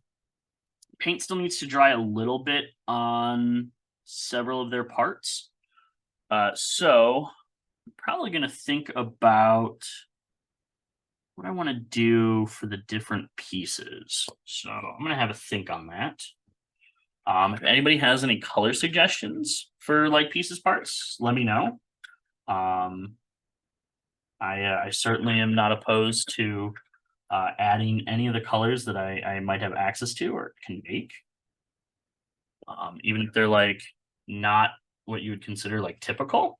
still needs to dry a little bit on several of their parts. So I'm probably going to think about what I want to do for the different pieces. So I'm going to have a think on that. If anybody has any color suggestions for like pieces parts, let me know. I certainly am not opposed to adding any of the colors that I might have access to or can make. Even if they're like not what you would consider like typical.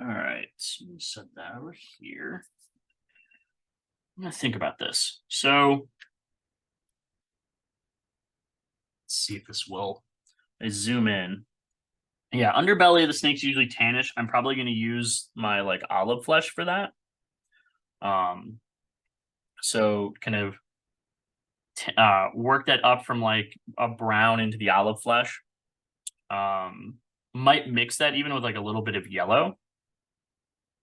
All right, so set that over here. I'm gonna think about this. So let's see if this will. I zoom in. Yeah, underbelly of the snake's usually tannish. I'm probably gonna use my like olive flesh for that. Um, so kind of work that up from like a brown into the olive flesh. Might mix that even with like a little bit of yellow.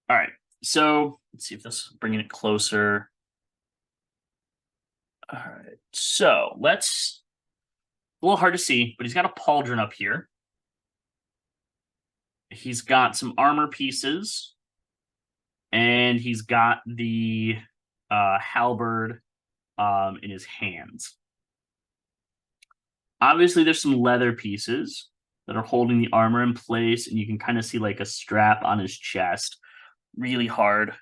All right, so let's see if this bringing it closer. All right, so let's. A little hard to see, but he's got a pauldron up here. He's got some armor pieces, and he's got the halberd in his hands. Obviously, there's some leather pieces that are holding the armor in place, and you can kind of see like a strap on his chest. Really hard.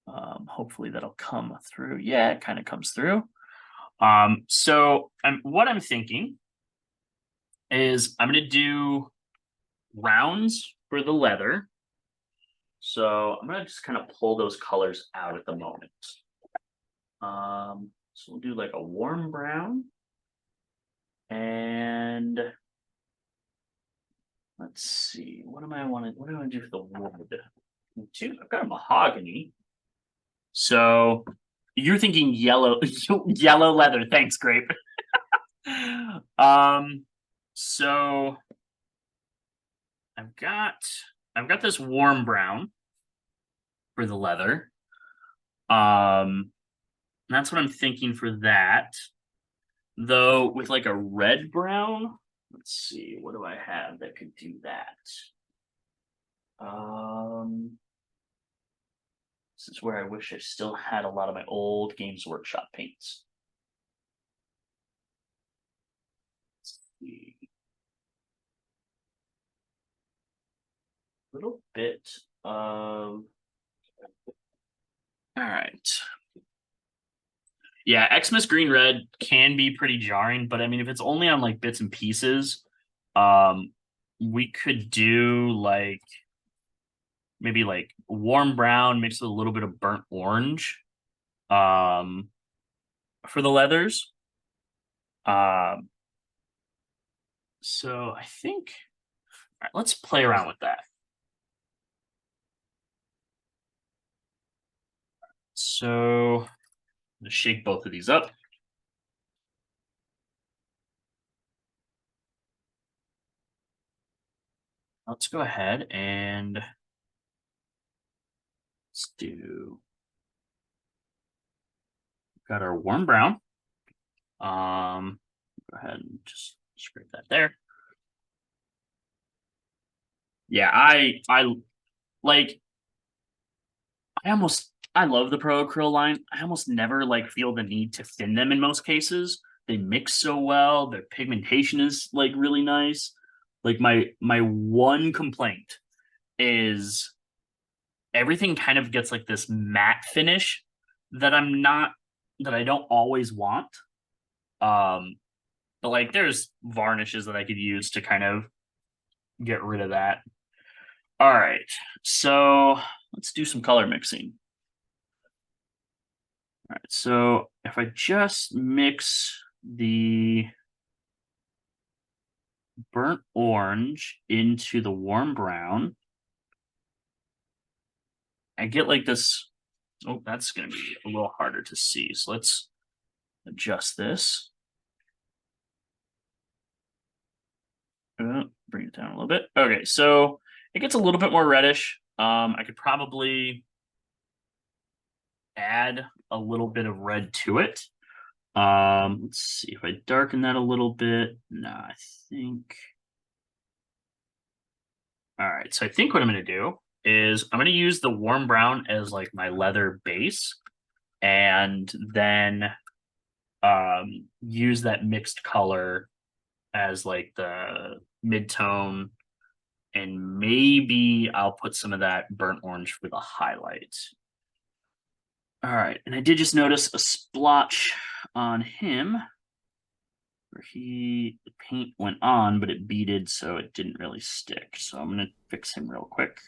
Hopefully that'll come through. Yeah, it kind of comes through. So what I'm thinking is I'm going to do rounds for the leather. So I'm going to just kind of pull those colors out at the moment. So we'll do like a warm brown. And let's see, what do I want to do for the wood? I've got a mahogany. So you're thinking yellow, yellow leather. Thanks, Grape. um, so I've got this warm brown for the leather. That's what I'm thinking for that. Though with like a red brown, let's see, what do I have that could do that? This is where I wish I still had a lot of my old Games Workshop paints. Let's see. A little bit of. All right. Yeah, Xmas green red can be pretty jarring, but I mean, if it's only on like bits and pieces, we could do like maybe like warm brown mixed with a little bit of burnt orange, for the leathers. So I think, all right, let's play around with that. So I'm gonna shake both of these up. Let's go ahead and let's do. Got our warm brown. Go ahead and just scrape that there. Yeah, I like. I love the Pro Acryl line. I almost never like feel the need to thin them in most cases. They mix so well. Their pigmentation is like really nice. Like my one complaint is everything kind of gets like this matte finish that I don't always want. Um, but like there's varnishes that I could use to kind of get rid of that. All right, so let's do some color mixing. All right, so if I just mix the burnt orange into the warm brown, I get like this. Oh, that's going to be a little harder to see. So let's adjust this. Bring it down a little bit. Okay, so it gets a little bit more reddish. I could probably add a little bit of red to it. Let's see if I darken that a little bit. No, I think. All right, so I think what I'm going to do is I'm going to use the warm brown as like my leather base, and then use that mixed color as like the mid-tone, and maybe I'll put some of that burnt orange with a highlight. All right, and I did just notice a splotch on him where the paint went on, but it beaded, so it didn't really stick. So I'm gonna fix him real quick.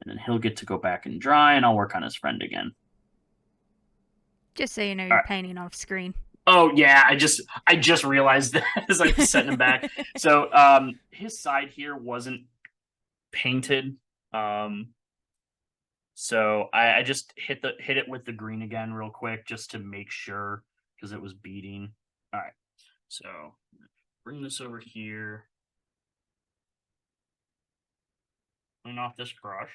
And then he'll get to go back and dry, and I'll work on his friend again. Just so you know, you're painting off screen. Oh yeah, I just realized that as I was setting him back. So his side here wasn't painted. So I just hit it with the green again real quick just to make sure because it was beading. All right. So bring this over here. Clean off this brush.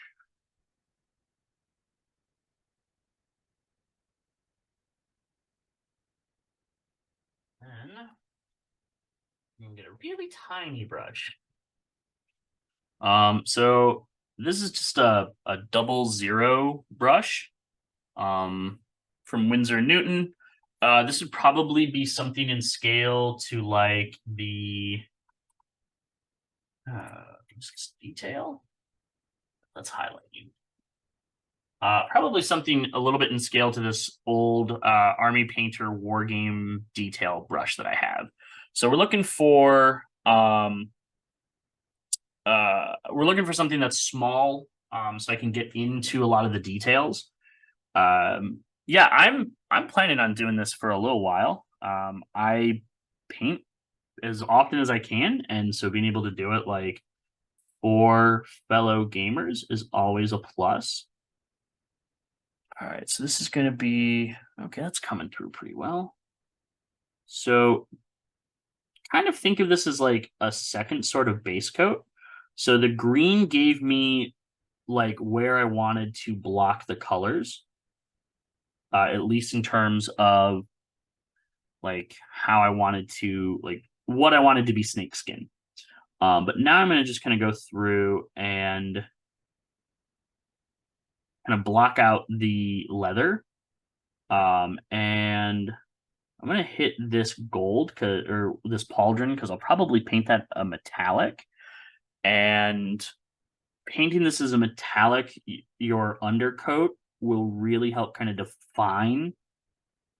Then you can get a really tiny brush. So this is just a 00 brush from Winsor & Newton. This would probably be something in scale to like the detail. Let's highlight you. Probably something a little bit in scale to this old Army Painter Wargame detail brush that I have. So we're looking for something that's small, so I can get into a lot of the details. Yeah, I'm planning on doing this for a little while. I paint as often as I can, and so being able to do it like for fellow gamers is always a plus. All right, so this is going to be okay. That's coming through pretty well. So kind of think of this as like a second sort of base coat. So the green gave me like where I wanted to block the colors, at least in terms of like how I wanted to like what I wanted to be snakeskin. But now I'm gonna just kind of go through and kind of block out the leather. And I'm gonna hit this gold or this pauldron because I'll probably paint that a metallic. And painting this as a metallic, your undercoat will really help kind of define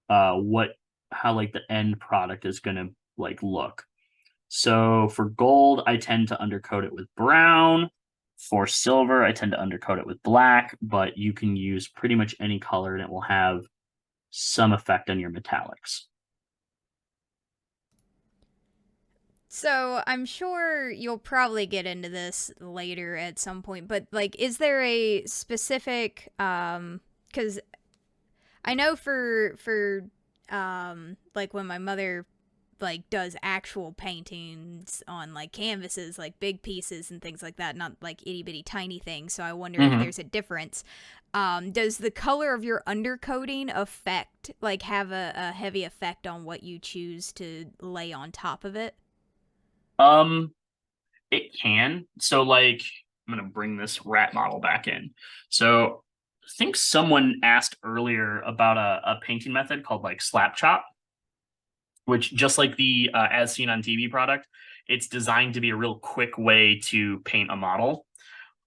what how like the end product is gonna like look. So for gold, I tend to undercoat it with brown. For silver, I tend to undercoat it with black, but you can use pretty much any color and it will have some effect on your metallics. So I'm sure you'll probably get into this later at some point, but like, is there a specific because I know for like when my mother like does actual paintings on like canvases, like big pieces and things like that, not like itty bitty tiny things. So I wonder if Mhm. there's a difference. Does the color of your undercoating affect like have a heavy effect on what you choose to lay on top of it? Um, it can. So like I'm gonna bring this rat model back in. So I think someone asked earlier about a painting method called like slap chop, which just like the as seen on TV product, it's designed to be a real quick way to paint a model.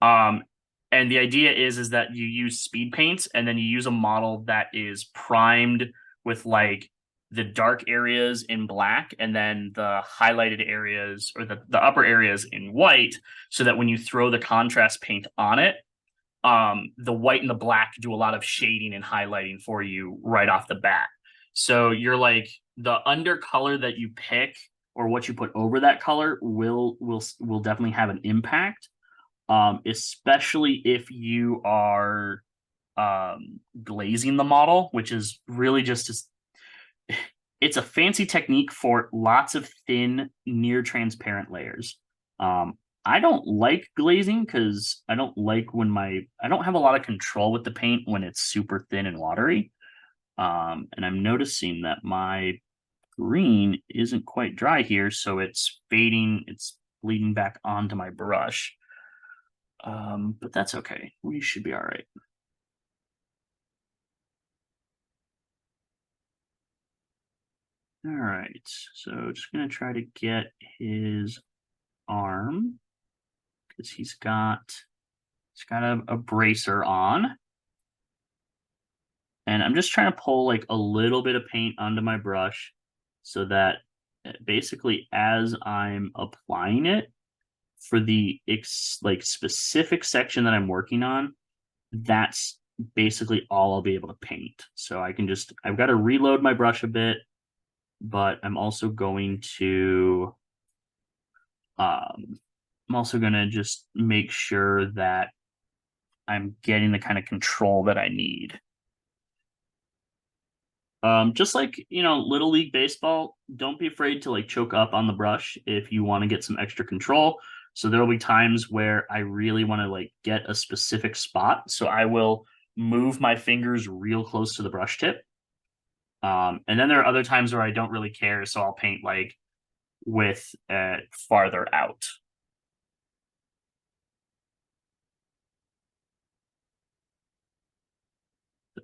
Um, and the idea is that you use speed paints and then you use a model that is primed with like the dark areas in black and then the highlighted areas or the upper areas in white so that when you throw the contrast paint on it, the white and the black do a lot of shading and highlighting for you right off the bat. So you're like the undercolor that you pick or what you put over that color will definitely have an impact, especially if you are glazing the model, which is really just it's a fancy technique for lots of thin, near transparent layers. I don't like glazing because I don't like when I don't have a lot of control with the paint when it's super thin and watery. And I'm noticing that my green isn't quite dry here, so it's fading, it's bleeding back onto my brush. But that's okay. We should be all right. All right. So just gonna try to get his arm because he's got a bracer on, and I'm just trying to pull like a little bit of paint onto my brush so that basically as I'm applying it for the like specific section that I'm working on, that's basically all I'll be able to paint. So I've got to reload my brush a bit, but um I'm also going to just make sure that I'm getting the kind of control that I need. Just like, little league baseball, don't be afraid to like choke up on the brush if you want to get some extra control. So there will be times where I really want to like get a specific spot. So I will move my fingers real close to the brush tip. And then there are other times where I don't really care. So I'll paint like with farther out.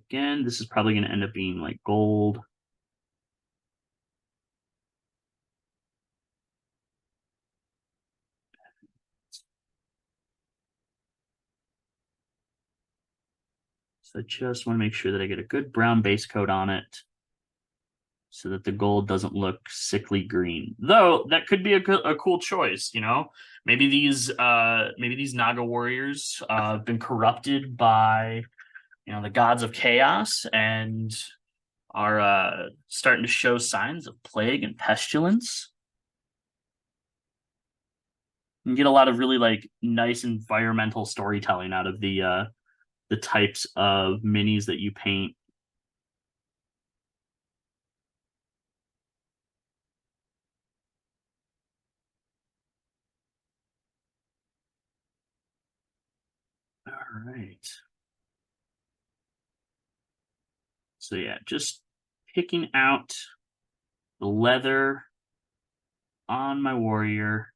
Again, this is probably going to end up being like gold. So I just want to make sure that I get a good brown base coat on it so that the gold doesn't look sickly green. Though that could be a cool choice, maybe these Naga warriors have been corrupted by the gods of chaos and are starting to show signs of plague and pestilence. You get a lot of really like nice environmental storytelling out of the types of minis that you paint. All right. So yeah, just picking out the leather on my warrior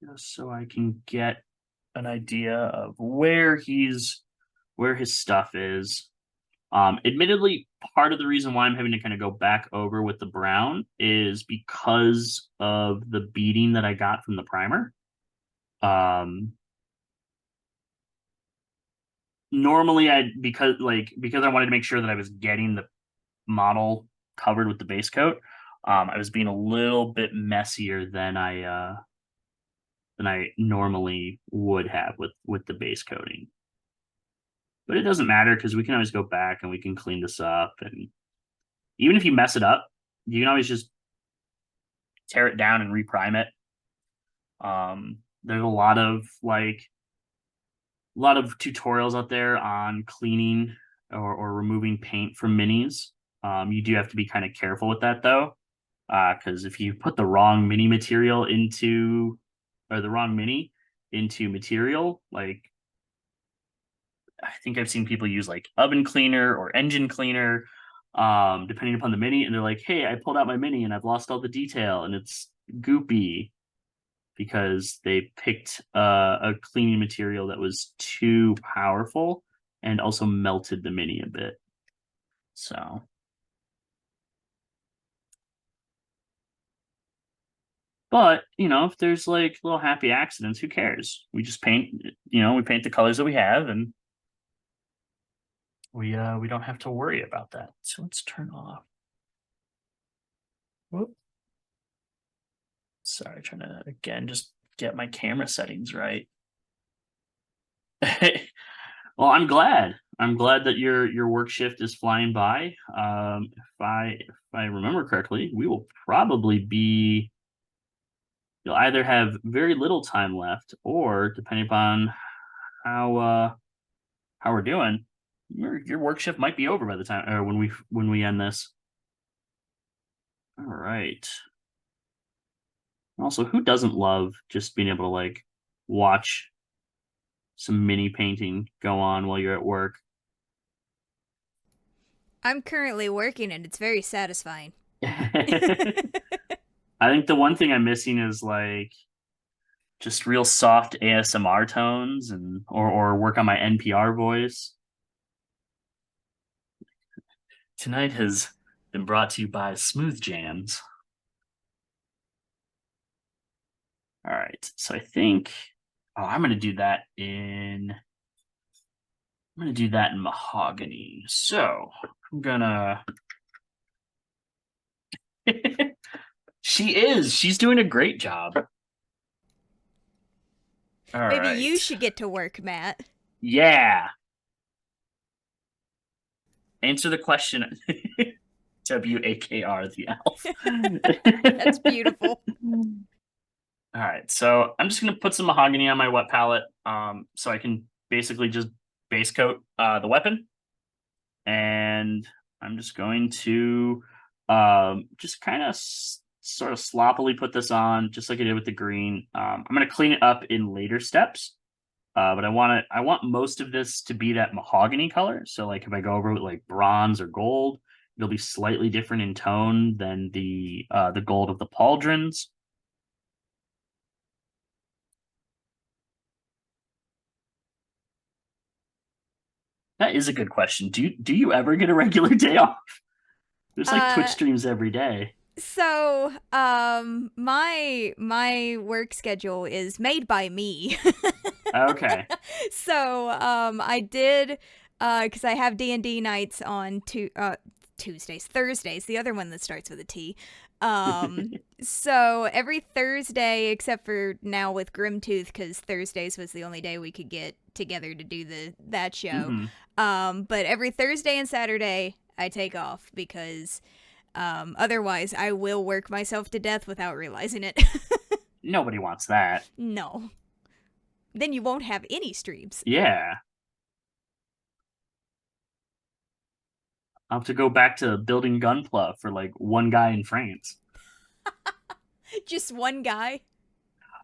just so I can get an idea of where his stuff is. Admittedly, part of the reason why I'm having to kind of go back over with the brown is because of the beading that I got from the primer. Normally because I wanted to make sure that I was getting the model covered with the base coat, I was being a little bit messier than I normally would have with the base coating. But it doesn't matter because we can always go back and we can clean this up. And even if you mess it up, you can always just tear it down and reprime it. There's a lot of tutorials out there on cleaning or removing paint from minis. You do have to be kind of careful with that though, because if you put the wrong mini material into or the wrong mini into material, like I think I've seen people use like oven cleaner or engine cleaner, depending upon the mini, and they're like, "Hey, I pulled out my mini and I've lost all the detail and it's goopy," because they picked a cleaning material that was too powerful and also melted the mini a bit. So, but if there's like little happy accidents, who cares? We just paint, we paint the colors that we have, and we don't have to worry about that. So let's turn off. Whoop. Sorry, trying to again just get my camera settings right. Well, I'm glad. I'm glad that your work shift is flying by. If I remember correctly, we will probably be. You'll either have very little time left, or depending upon how we're doing, your work shift might be over by the time or when we end this. All right. Also, who doesn't love just being able to like watch some mini painting go on while you're at work? I'm currently working and it's very satisfying. I think the one thing I'm missing is like just real soft ASMR tones and or work on my NPR voice. Tonight has been brought to you by Smooth Jams. All right, so I think I'm gonna do that in mahogany. So I'm gonna. She's doing a great job. All Maybe right. you should get to work, Matt. Yeah. Answer the question. WAKR the elf. That's beautiful. All right, so I'm just gonna put some mahogany on my wet palette, so I can basically just base coat the weapon, and I'm just going to just kind of sort of sloppily put this on, just like I did with the green. I'm gonna clean it up in later steps, but I want most of this to be that mahogany color. So like if I go over with like bronze or gold, it'll be slightly different in tone than the gold of the pauldrons. That is a good question. Do you ever get a regular day off? There's like Twitch Uh, streams every day. so, my work schedule is made by me. Okay. So, I did, because I have D&D nights on Tuesdays, Thursdays, the other one that starts with a T. So every Thursday, except for now with Grimtooth, because Thursdays was the only day we could get together to do that show. Hmm. But every Thursday and Saturday, I take off because otherwise I will work myself to death without realizing it. Nobody wants that. No. Then you won't have any streams. Yeah. I'll have to go back to building Gunpla for like one guy in France. Just one guy.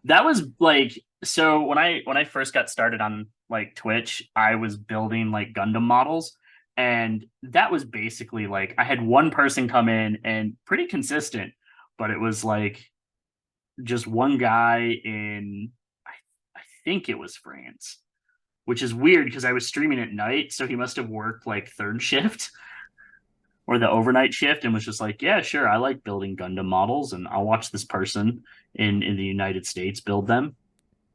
That was like, so when I first got started on like Twitch, I was building like Gundam models, and that was basically like I had one person come in and pretty consistent, but it was like just one guy in I think it was France, which is weird because I was streaming at night, so he must have worked like third shift or the overnight shift and was just like, yeah, sure, I like building Gundam models and I'll watch this person in the United States build them.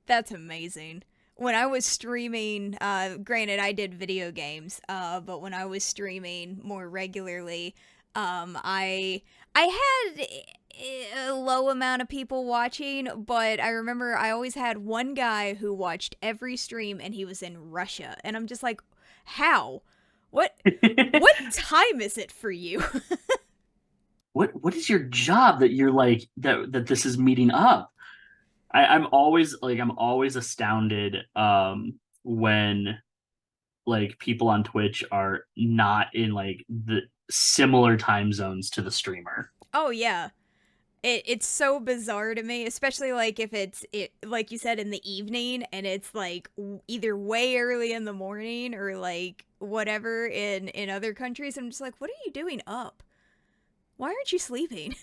That's amazing. When I was streaming, granted I did video games, but when I was streaming more regularly, I had a low amount of people watching, but I remember I always had one guy who watched every stream and he was in Russia. And I'm just like, how? What what time is it for you? What is your job that you're like that this is meeting up? I'm always astounded when like people on Twitch are not in like the similar time zones to the streamer. Oh yeah. It's so bizarre to me, especially like if it like you said in the evening and it's like either way early in the morning or like whatever in other countries. I'm just like, what are you doing up? Why aren't you sleeping?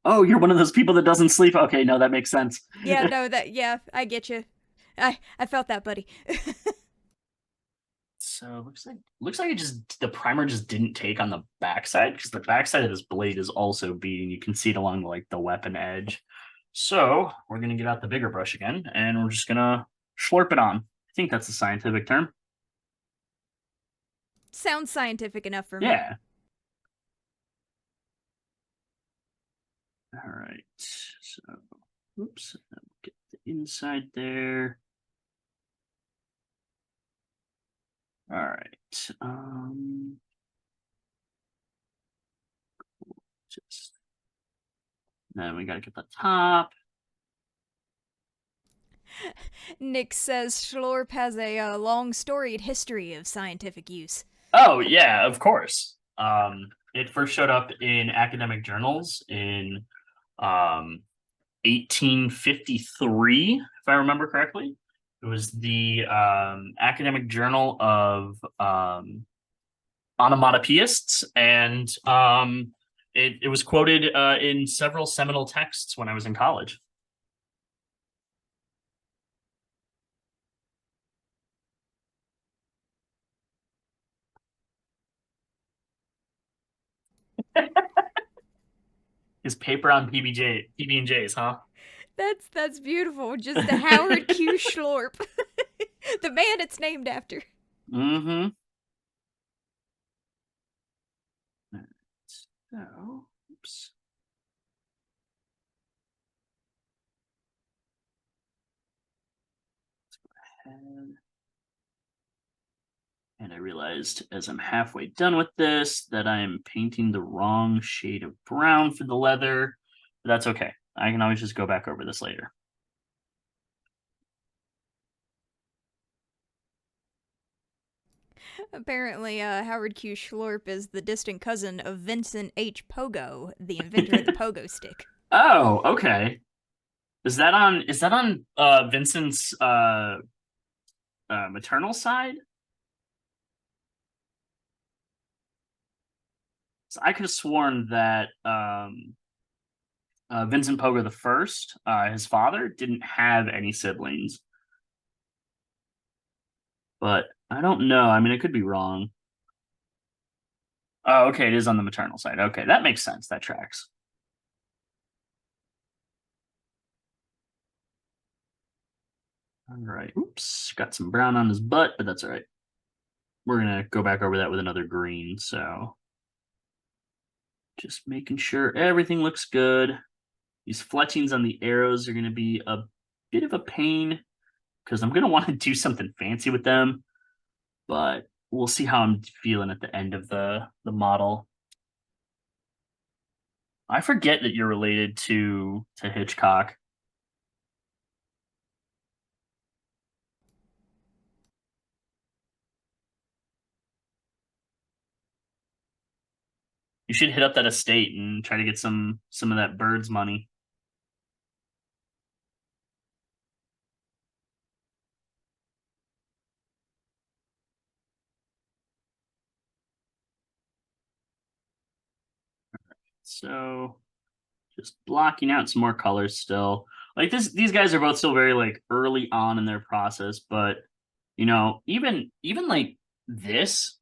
Oh, you're one of those people that doesn't sleep. Okay, no, that makes sense. Yeah, no, yeah, I get you. I felt that, buddy. So looks like it just the primer just didn't take on the backside because the backside of this blade is also beading. You can see it along like the weapon edge. So we're gonna get out the bigger brush again, and we're just gonna slurp it on. I think that's the scientific term. Sounds scientific enough for me. Yeah. All right. So, oops. Get the inside there. All right. Just then we gotta get the top. Nick says Schlorp has a long storied history of scientific use. Oh yeah, of course. It first showed up in academic journals in um 1853, if I remember correctly. It was the academic journal of onomatopoeists, and it was quoted in several seminal texts when I was in college. His paper on PB&Js, huh? That's beautiful. Just a Howard Q. Schlorp, the man it's named after. Mm-hmm. So, oops. Let's go ahead. And I realized as I'm halfway done with this that I'm painting the wrong shade of brown for the leather. But that's okay. I can always just go back over this later. Apparently, Howard Q. Schlorp is the distant cousin of Vincent H. Pogo, the inventor of the pogo stick. Oh, okay. Is that on Vincent's maternal side? So I could have sworn that Vincent Pogo the first, his father, didn't have any siblings. But I don't know. I mean, I could be wrong. Oh, okay, it is on the maternal side. Okay, that makes sense. That tracks. All right. Oops, got some brown on his butt, but that's all right. We're gonna go back over that with another green. So Just making sure everything looks good. These fletchings on the arrows are going to be a bit of a pain because I'm going to want to do something fancy with them, but we'll see how I'm feeling at the end of the model. I forget that you're related to Hitchcock. You should hit up that estate and try to get some of that bird's money. So just blocking out some more colors still. Like these guys are both still very like early on in their process, but even like this,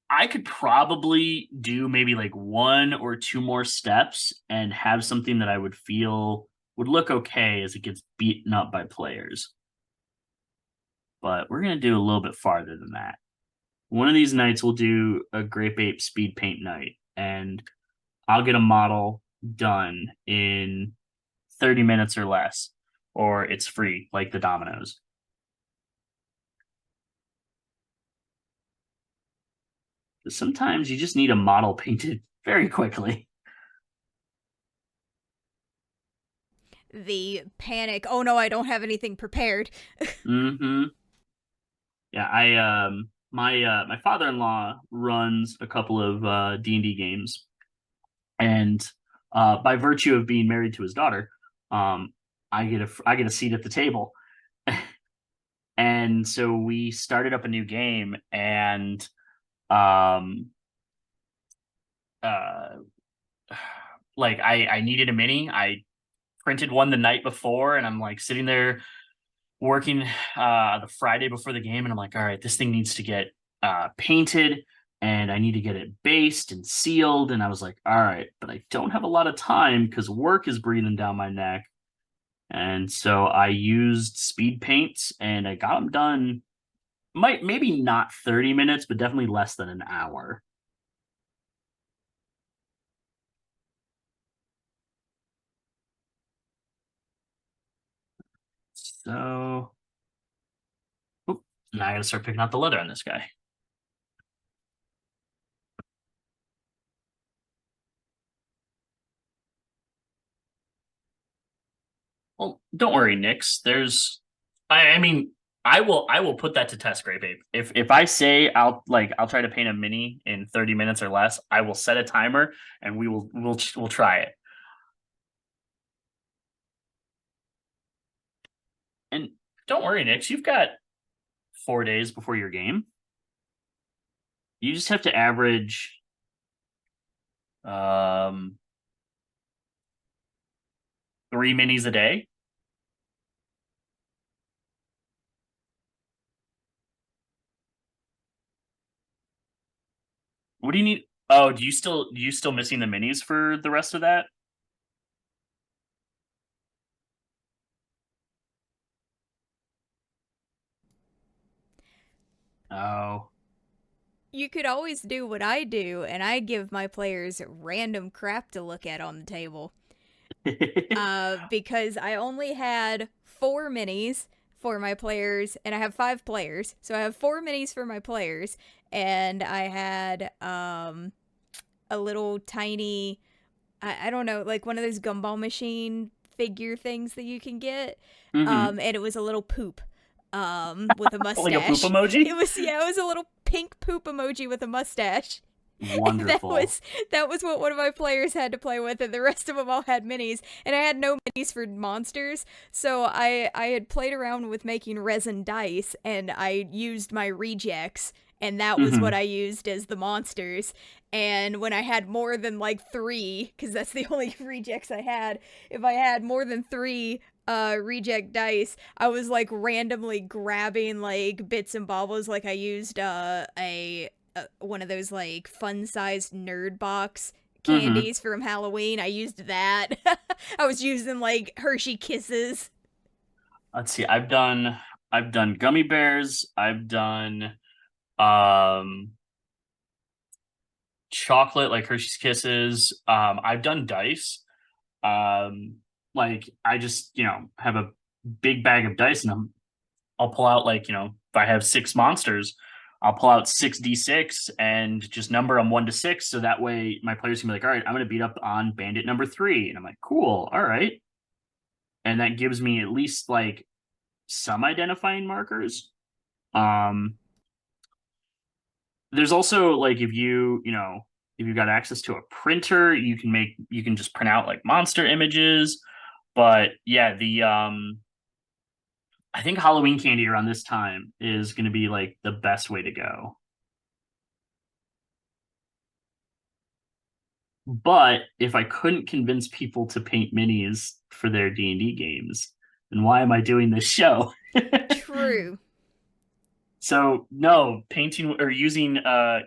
I could probably do maybe like one or two more steps and have something that I would feel would look okay as it gets beaten up by players. But we're gonna do a little bit farther than that. One of these nights we'll do a Grape Ape speed paint night, and I'll get a model done in 30 minutes or less, or it's free, like the dominoes. Sometimes you just need a model painted very quickly. The panic. Oh no, I don't have anything prepared. Mm-hmm. Yeah, my father-in-law runs a couple of D&D games, and by virtue of being married to his daughter, um, I get a seat at the table. And so we started up a new game, and um uh like I needed a mini. I printed one the night before, and I'm like sitting there working the Friday before the game, and I'm like, all right, this thing needs to get painted, and I need to get it based and sealed. And I was like, all right, but I don't have a lot of time because work is breathing down my neck. And so I used speed paints, and I got them done. Might maybe not 30 minutes, but definitely less than an hour. So, oop, now I gotta start picking out the leather on this guy. Well, don't worry, Nix. I mean, I will put that to test, Grape Ape. If I say I'll try to paint a mini in 30 minutes or less, I will set a timer and we'll try it. And don't worry, Nix. You've got 4 days before your game. You just have to average um 3 minis a day. What do you need? Oh, do you still missing the minis for the rest of that? Oh. You could always do what I do, and I give my players random crap to look at on the table. Because I only had 4 minis for my players, and I have 5 players, so I have 4 minis for my players, and I had a little tiny, I don't know, like one of those gumball machine figure things that you can get, Hmm. and it was a little poop, with a Like a poop mustache. emoji? It was a little pink poop emoji with a mustache. And Wonderful. that was what one of my players had to play with, and the rest of them all had minis. And I had no minis for monsters, so I had played around with making resin dice, and I used my rejects, and that was what Hmm. I used as the monsters. And when I had more than like 3, because that's the only rejects I had, if I had more than 3 reject dice, I was like randomly grabbing like bits and baubles. Like I used a one of those like fun-sized nerd box Hmm. candies from Halloween. I used that. I was using like Hershey Kisses. Let's see. I've done gummy bears. I've done um chocolate, like Hershey's Kisses. I've done dice. Um, like I just, have a big bag of dice and I'll pull out like, if I have six monsters, I'll pull out 6d6 and just number them 1 to 6. So that way my players can be like, all right, I'm going to beat up on bandit number 3. And I'm like, cool. All right. And that gives me at least like some identifying markers. Um, there's also like if you've got access to a printer, you can just print out like monster images. But yeah, the I think Halloween candy around this time is going to be like the best way to go. But if I couldn't convince people to paint minis for their D&D games, then why am I doing this show? True. So no, painting or using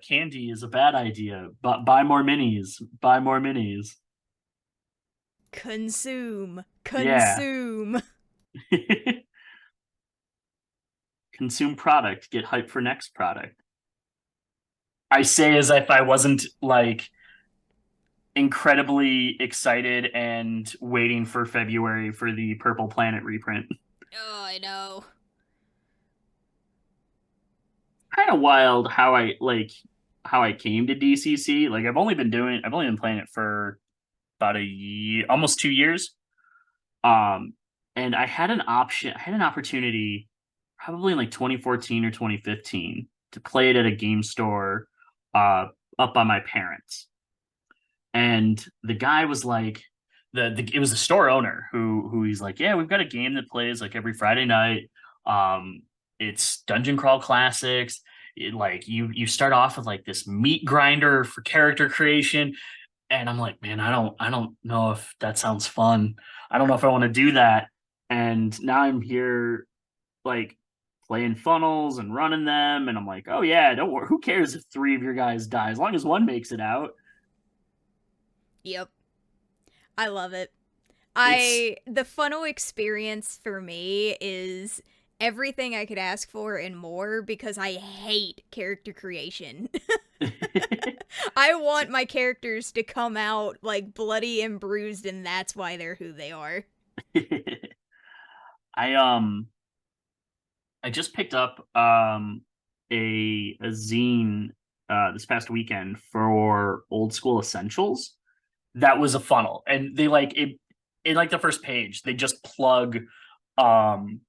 candy is a bad idea. But buy more minis. Buy more minis. Consume. Yeah. Consume. Consume product. Get hype for next product. I say as if I wasn't like incredibly excited and waiting for February for the Purple Planet reprint. Oh, I know. Kind of wild how I came to DCC. Like I've only been playing it for about a year, almost 2 years. Um, and I had an opportunity probably in like 2014 or 2015 to play it at a game store up by my parents. And the guy was like it was the store owner who he's like, yeah, we've got a game that plays like every Friday night. It's Dungeon Crawl Classics. Like you start off with like this meat grinder for character creation, and I'm like, man, I don't know if that sounds fun. I don't know if I want to do that. And now I'm here like playing funnels and running them, and I'm like, oh yeah, don't worry. Who cares if 3 of your guys die as long as one makes it out? Yep. I love it. It's The funnel experience for me is everything I could ask for and more because I hate character creation. I want my characters to come out like bloody and bruised and that's why they're who they are. I I just picked up a zine this past weekend for Old School Essentials. That was a funnel, and they like it in like the first page. Um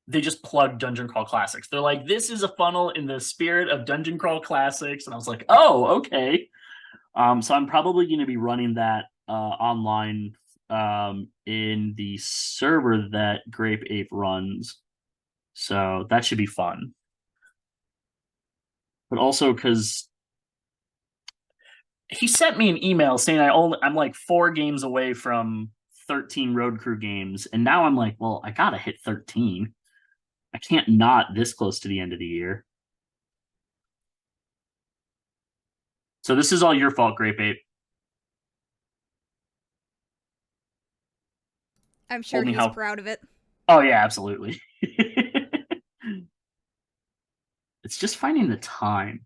they just plug Dungeon Crawl Classics. They're like, this is a funnel in the spirit of Dungeon Crawl Classics, and I was like, oh, okay. So I'm probably going to be running that online in the server that Grape Ape runs. So that should be fun. But also because he sent me an email saying I'm like 4 games away from 13 road crew games, and now I'm like, well, I gotta hit 13. I can't not this close to the end of the year. So this is all your fault, Grape Ape. I'm sure Told me he's how. proud of it. Oh yeah, absolutely. It's just finding the time.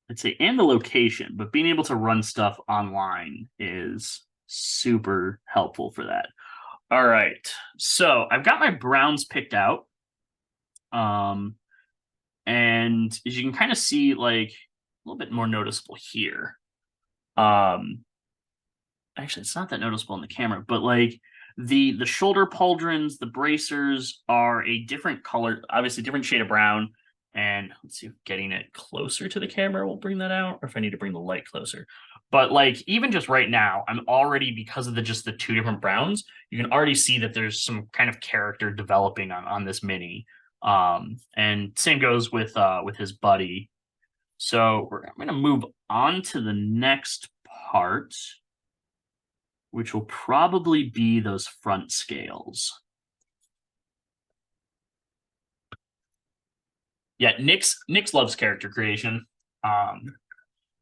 I'd say, and the location, but being able to run stuff online is super helpful for that. All right. So I've got my Browns picked out. Um, and as you can kind of see, like a little bit more noticeable here. Um, actually, it's not that noticeable in the camera, but like the shoulder pauldrons, the bracers are a different color, obviously different shade of brown. And let's see if getting it closer to the camera will bring that out, or if I need to bring the light closer. But like even just right now, I'm already, because of the just the 2 different browns, you can already see that there's some kind of character developing on this mini. And same goes with his buddy. So I'm gonna move on to the next part, which will probably be those front scales. Yeah, Nick's loves character creation.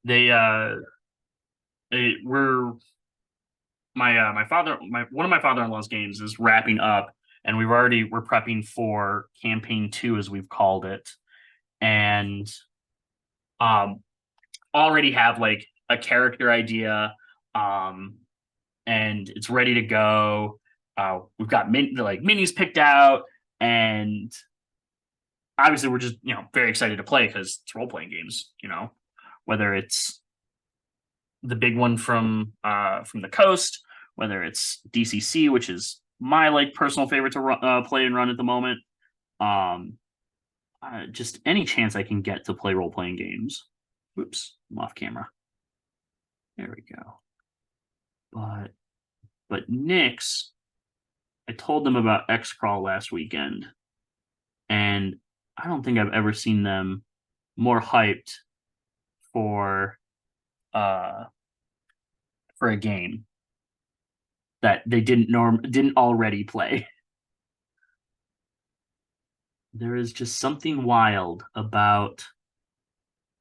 They were my father my one of my father-in-law's games is wrapping up, and we're prepping for campaign 2, as we've called it, and um already have like a character idea, um and it's ready to go. We've got minis picked out, and obviously we're just very excited to play because it's role playing games. Whether it's the big one from the coast, whether it's DCC, which is my like personal favorite to play and run at the moment. Um, just any chance I can get to play role playing games. Oops, I'm off camera. There we go. But Nyx, I told them about X Crawl last weekend, and I don't think I've ever seen them more hyped for uh for a game that they didn't already play. There is just something wild about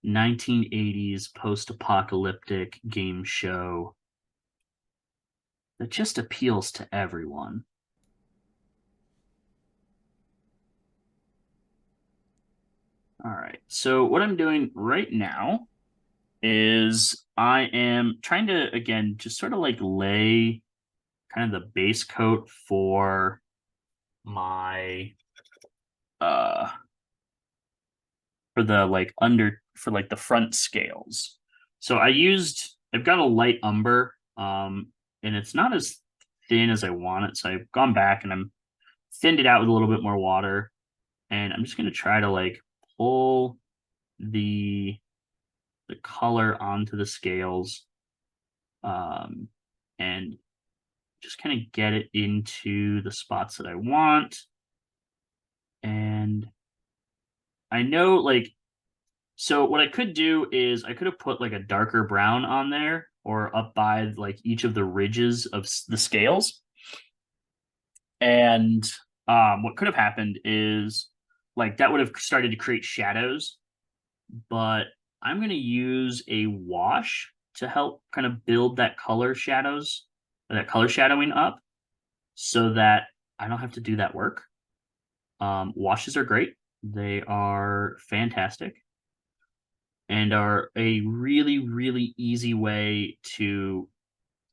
1980s post-apocalyptic game show that just appeals to everyone. All right. So what I'm doing right now is I am trying to again just sort of like lay kind of the base coat for my for the like for like the front scales. So I've got a light umber, and it's not as thin as I want it. So I've gone back and I'm thinned it out with a little bit more water, and I'm just gonna try to like pull the color onto the scales, and just kind of get it into the spots that I want. And I know like so what I could do is I could have put like a darker brown on there or up by like each of the ridges of the scales. And what could have happened is like that would have started to create shadows, but I'm going to use a wash to help kind of build that that color shadowing up so that I don't have to do that work. Washes are great. They are fantastic and are a really, really easy way to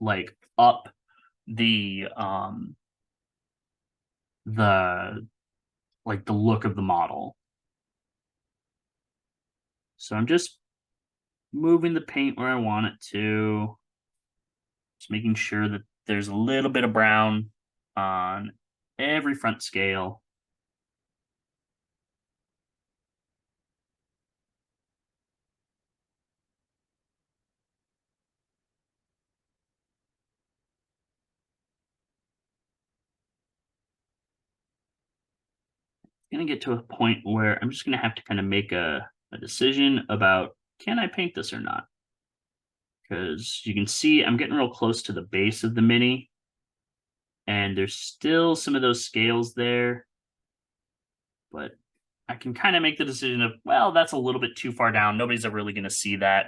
like up the the like the look of the model. So I'm just moving the paint where I want it to, just making sure that there's a little bit of brown on every front scale. Going to get to a point where I'm just going to have to kind of make a decision about can I paint this or not? Because you can see I'm getting real close to the base of the mini, and there's still some of those scales there, but I can kind of make the decision of, well, that's a little bit too far down. Nobody's ever really going to see that.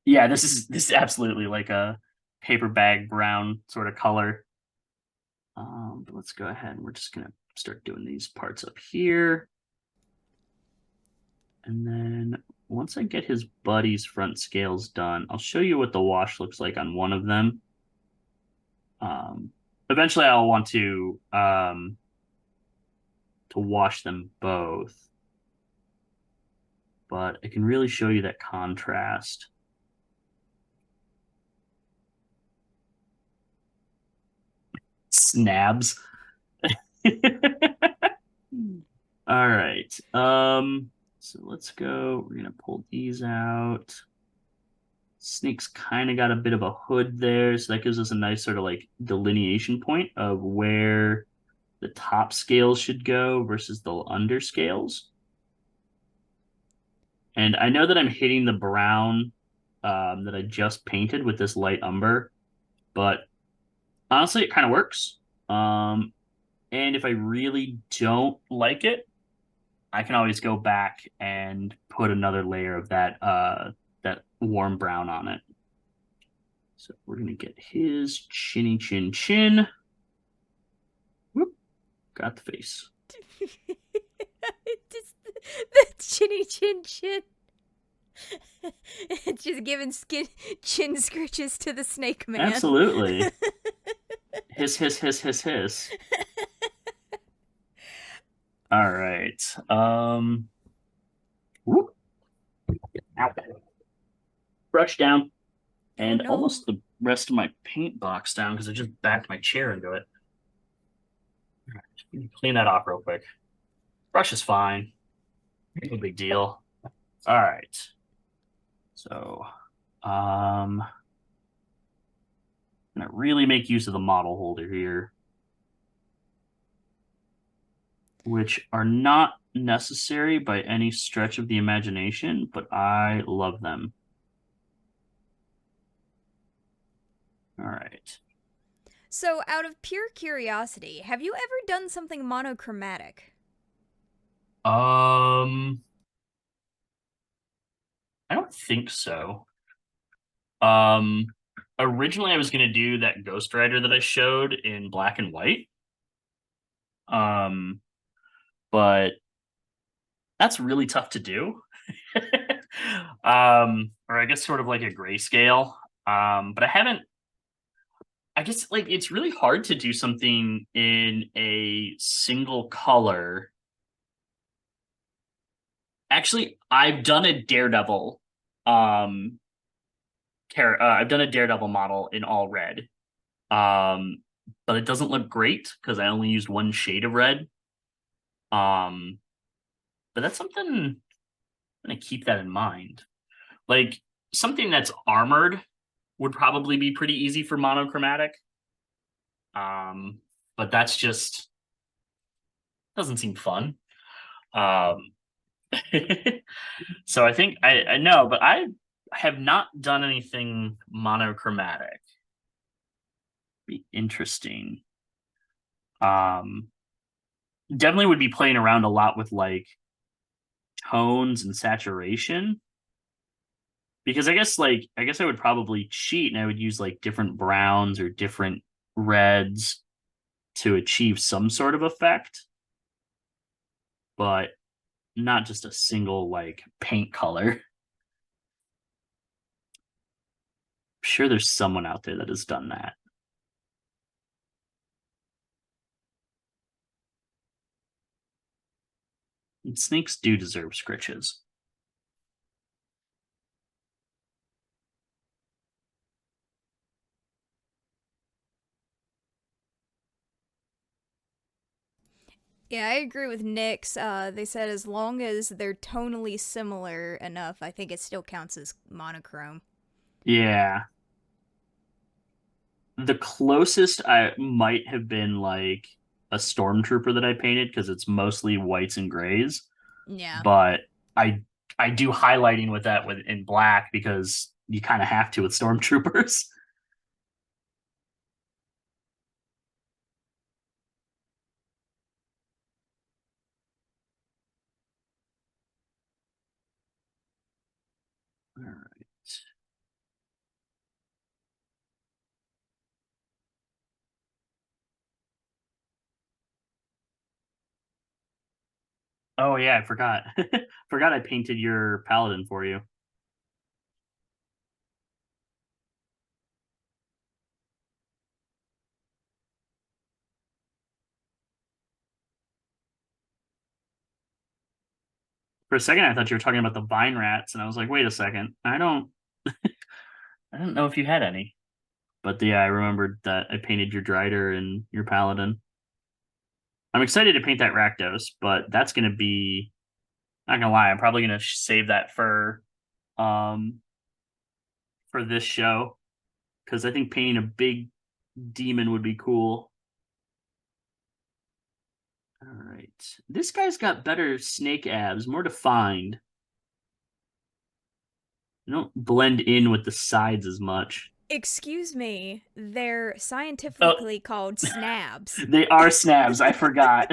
Yeah, this is absolutely like a paper bag brown sort of color. But let's go ahead and we're just going to start doing these parts up here. And then once I get his buddy's front scales done, I'll show you what the wash looks like on one of them. Eventually I'll want to wash them both, but I can really show you that contrast. Snabs. All right. So let's go. We're gonna pull these out. Snake's kind of got a bit of a hood there, so that gives us a nice sort of like delineation point of where the top scales should go versus the under scales. And I know that I'm hitting the brown that I just painted with this light umber, but honestly, it kind of works. And if I really don't like it, I can always go back and put another layer of that warm brown on it. So we're gonna get his chinny chin chin. got the face. Just the chinny chin chin. It's just giving chin scritches to the snake man. Absolutely. Hiss, hiss, hiss, hiss, hiss. All right. Whoop. Ow. Brush down. And no. almost the rest of my paint box down because I just backed my chair into it. All right, clean that off real quick. Brush is fine. No big deal. All right. So, I'm gonna really make use of the model holder here, which are not necessary by any stretch of the imagination, but I love them. All right. So, out of pure curiosity, have you ever done something monochromatic? I don't think so. Um, Originally I was gonna do that Ghost Rider that I showed in black and white. Um, but that's really tough to do. Or I guess sort of like a grayscale. But I haven't. I guess like it's really hard to do something in a single color. Actually, I've done a Daredevil. I've done a Daredevil model in all red. Um, but it doesn't look great because I only used one shade of red. Um, but that's something I'm gonna keep that in mind. Like something that's armored would probably be pretty easy for monochromatic. Um, but that's just doesn't seem fun. Um, so I think I know, but I have not done anything monochromatic. Be interesting. Um, Definitely would be playing around a lot with like tones and saturation because I guess I would probably cheat and I would use like different browns or different reds to achieve some sort of effect, but not just a single like paint color. I'm sure there's someone out there that has done that. And snakes do deserve scritches. Yeah, I agree with Nyx. They said as long as they're tonally similar enough, I think it still counts as monochrome. Yeah. The closest I might have been like a stormtrooper that I painted because it's mostly whites and grays. Yeah. But I I do highlighting with that with in black because you kind of have to with stormtroopers. All right. Oh yeah, I forgot. Forgot I painted your paladin for you. For a second, I thought you were talking about the vine rats, and I was like, wait a second, I don't know if you had any. But yeah, I remembered that I painted your Drider and your paladin. I'm excited to paint that Rakdos, but that's gonna be not gonna lie, I'm probably gonna save that um for this show because I think painting a big demon would be cool. All right, this guy's got better snake abs, more defined. They don't blend in with the sides as much. Excuse me, they're Oh, scientifically called snabs. they are snabs. I forgot.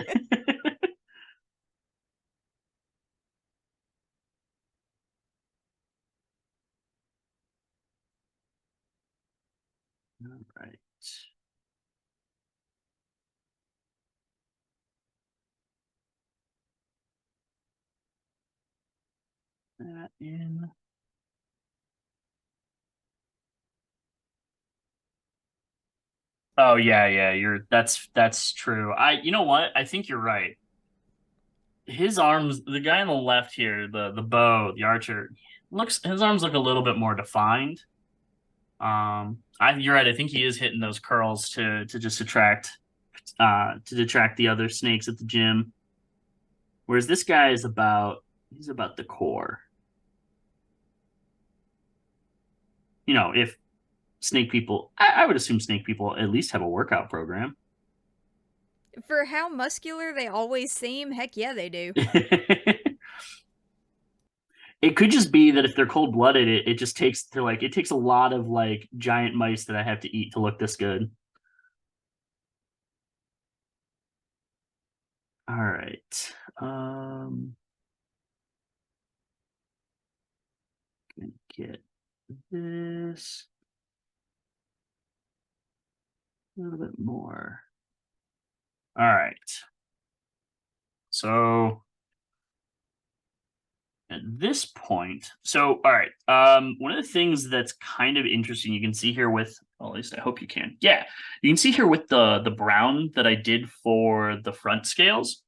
All right. that in. Oh yeah, that's true. You know what? I think you're right. His arms, the guy on the left here, the bow, the archer, looks his arms look a little bit more defined. You're right. I think he is hitting those curls to just attract to detract the other snakes at the gym. Whereas this guy is he's about the core. You know, if snake people, I would assume snake people at least have a workout program. For how muscular they always seem, heck yeah, they do. It could just be that if they're cold blooded, it just it takes a lot of like giant mice that I have to eat to look this good. All right. Gonna get this a little bit more. All right. So at this point, all right. One of the things that's kind of interesting, you can see here with, well, at least I hope you can. Yeah, you can see here with the brown that I did for the front scales.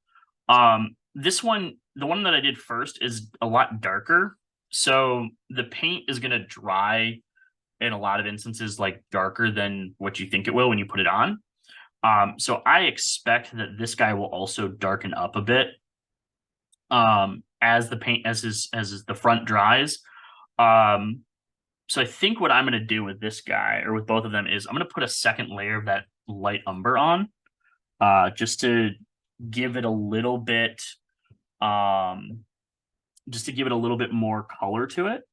This one, the one that I did first, is a lot darker. So the paint is gonna dry in a lot of instances like darker than what you think it will when you put it on. So I expect that this guy will also darken up a bit as the paint as the front dries. Um, so I think what I'm going to do with this guy or with both of them is I'm going to put a second layer of that light umber on, just to give it a little bit, um, just to give it a little bit more color to it.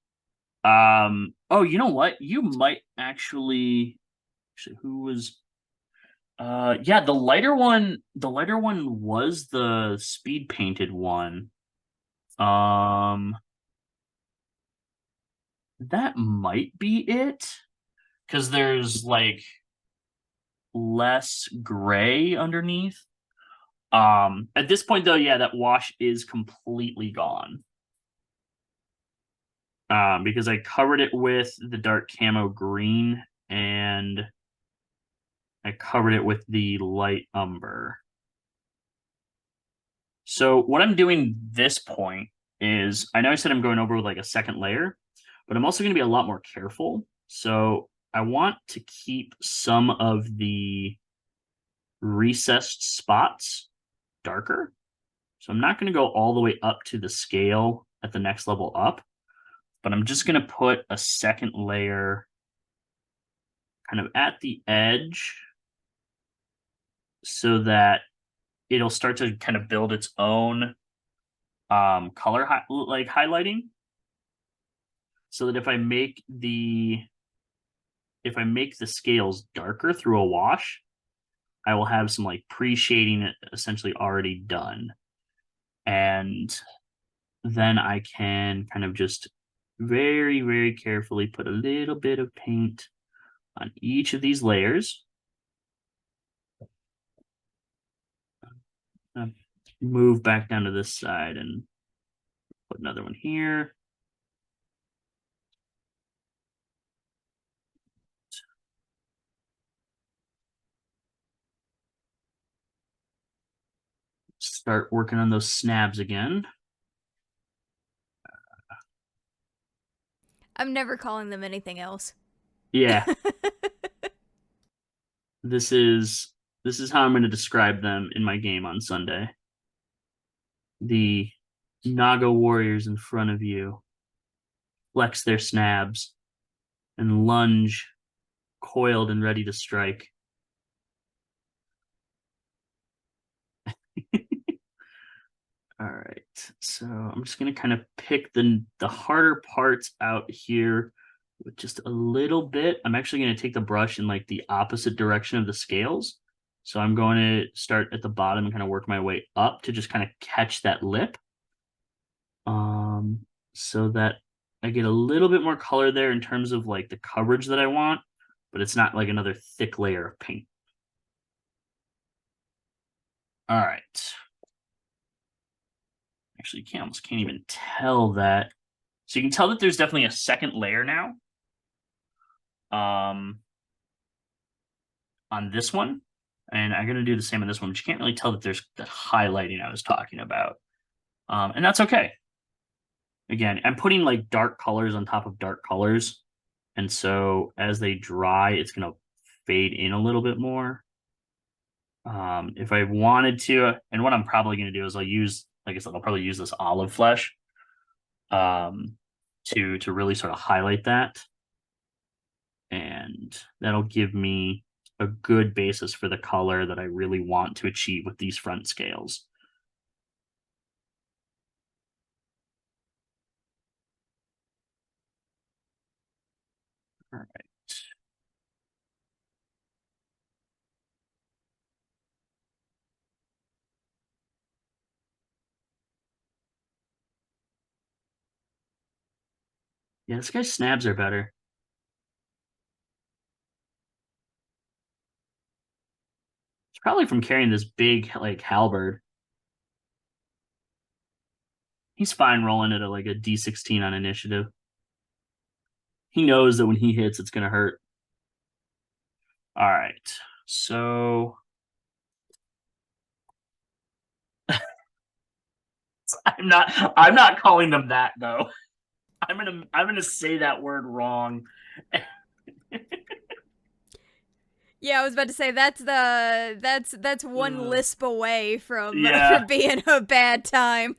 Oh, you know what? You might actually, who was yeah, the lighter one was the speed painted one. Um that might be it because there's like less gray underneath. At this point though, yeah, that wash is completely gone. Because I covered it with the dark camo green and I covered it with the light umber. So what I'm doing this point is I know I said I'm going over with like a second layer, but I'm also going to be a lot more careful. So I want to keep some of the recessed spots darker. So I'm not going to go all the way up to the scale at the next level up, but I'm just going to put a second layer kind of at the edge so that it'll start to kind of build its own color like highlighting, so that if I make the scales darker through a wash, I will have some like pre-shading essentially already done. And then I can kind of just very, very carefully put a little bit of paint on each of these layers. Move back down to this side and put another one here. Start working on those snabs again. I'm never calling them anything else. Yeah, this is how I'm going to describe them in my game on Sunday. The Naga warriors in front of you flex their snabs and lunge, coiled and ready to strike. All right, so I'm just going to kind of pick the harder parts out here with just a little bit. I'm actually going to take the brush in like the opposite direction of the scales. So I'm going to start at the bottom and kind of work my way up to just kind of catch that lip. So that I get a little bit more color there in terms of like the coverage that I want, but it's not like another thick layer of paint. All right. Actually, you almost can't even tell that So you can tell that there's definitely a second layer now. On this one, and I'm going to do the same on this one, but you can't really tell that there's that highlighting I was talking about. And that's okay. Again, I'm putting like dark colors on top of dark colors. And so as they dry, it's going to fade in a little bit more. If I wanted to, and what I'm probably going to do is I'll use, like I said, I'll probably use this olive flesh to really sort of highlight that. And that'll give me a good basis for the color that I really want to achieve with these front scales. All right. Yeah, this guy's snabs are better. It's probably from carrying this big, like, halberd. He's fine rolling it at like a D16 on initiative. He knows that when he hits, it's going to hurt. All right. So I'm not calling them that though. I'm gonna say that word wrong. Yeah, I was about to say that's one lisp away from Yeah. from being a bad time.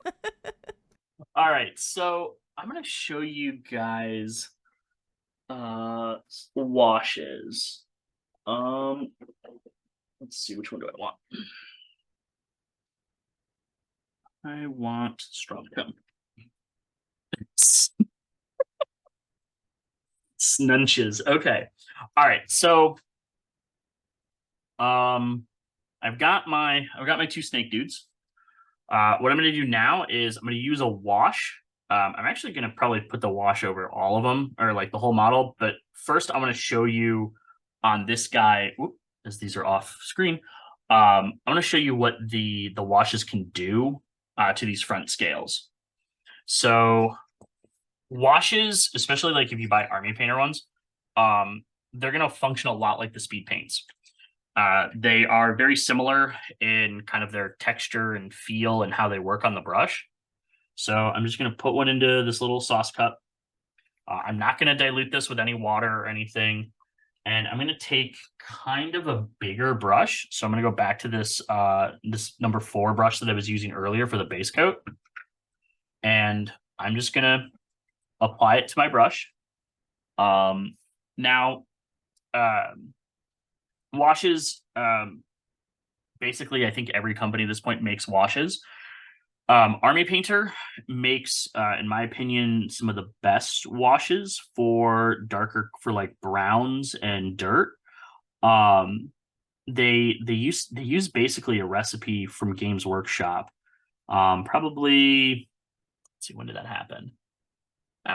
All right, so I'm gonna show you guys washes. Let's see, which one do I want? I want strong tone. Snunches. Okay. All right. So I've got my two snake dudes. What I'm going to do now is I'm going to use a wash. I'm actually going to probably put the wash over all of them, or like the whole model. But first, I'm going to show you on this guy, as these are off screen. I'm going to show you what the washes can do to these front scales. So washes, especially like if you buy army painter ones, they're going to function a lot like the speed paints. They are very similar in kind of their texture and feel and how they work on the brush. So I'm just going to put one into this little sauce cup. I'm not going to dilute this with any water or anything. And I'm going to take kind of a bigger brush. So I'm going to go back to this this number 4 brush that I was using earlier for the base coat. And I'm just going to apply it to my brush. Now, washes, basically, I think every company at this point makes washes. Army Painter makes, in my opinion, some of the best washes for darker, for like browns and dirt. They use basically a recipe from Games Workshop. Probably, let's see, when did that happen?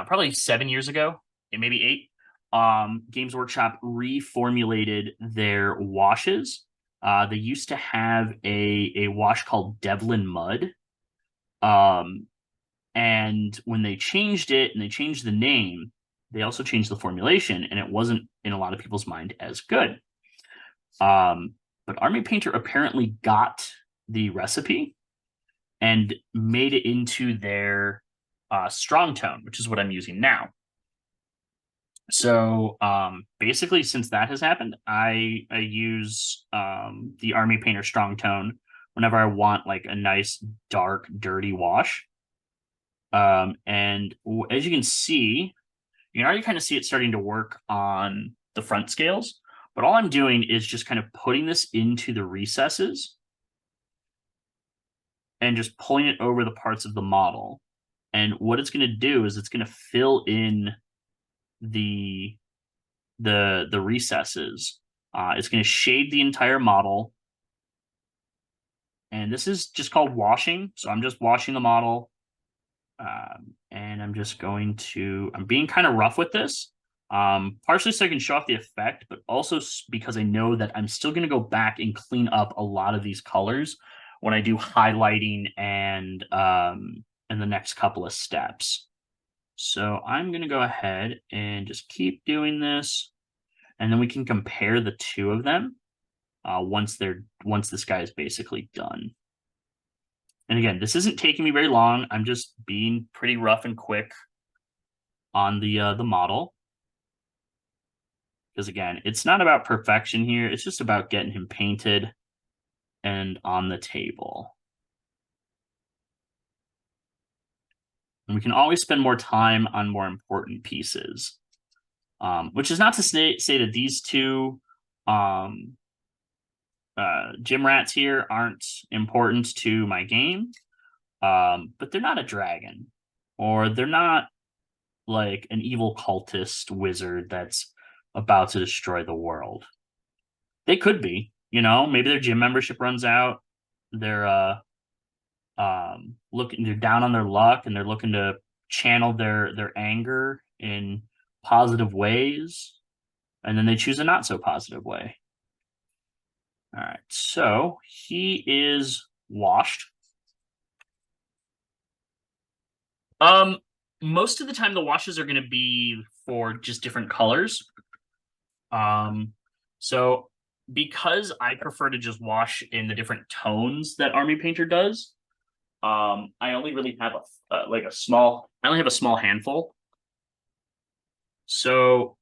Probably 7 years ago, maybe 8. Games Workshop reformulated their washes. They used to have a wash called Devlin Mud. And when they changed it and they changed the name, they also changed the formulation, and it wasn't in a lot of people's mind as good. But Army Painter apparently got the recipe and made it into their strong tone, which is what I'm using now. So basically, since that has happened, I use the Army Painter strong tone whenever I want like a nice dark dirty wash. And as you can see, you can already kind of see it starting to work on the front scales, but all I'm doing is just kind of putting this into the recesses and just pulling it over the parts of the model. And what it's going to do is it's going to fill in the recesses. It's going to shade the entire model. And this is just called washing. So I'm just washing the model. And I'm just going to, I'm being kind of rough with this, partially so I can show off the effect, but also because I know that I'm still going to go back and clean up a lot of these colors when I do highlighting and the next couple of steps. So I'm going to go ahead and just keep doing this, and then we can compare the two of them once this guy is basically done. And again, this isn't taking me very long. I'm just being pretty rough and quick on the model. Because again, it's not about perfection here. It's just about getting him painted and on the table. And we can always spend more time on more important pieces. Which is not to say that these two gym rats here aren't important to my game. But they're not a dragon. Or they're not like an evil cultist wizard that's about to destroy the world. They could be, maybe their gym membership runs out. They're they're down on their luck and they're looking to channel their anger in positive ways, and then they choose a not so positive way. All right, so he is washed. Most of the time the washes are going to be for just different colors. So because I prefer to just wash in the different tones that Army Painter does, I only really have I only have a small handful. So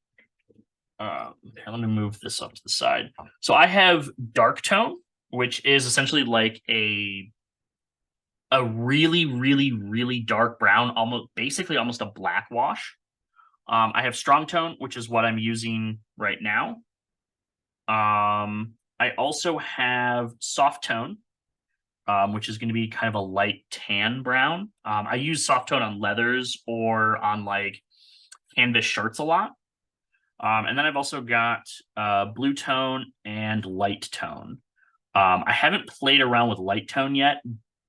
here, let me move this up to the side. So I have dark tone, which is essentially like a really, really, really dark brown, almost a black wash. I have strong tone, which is what I'm using right now. I also have soft tone, which is going to be kind of a light tan brown. I use soft tone on leathers or on like canvas shirts a lot. And then I've also got blue tone and light tone. I haven't played around with light tone yet,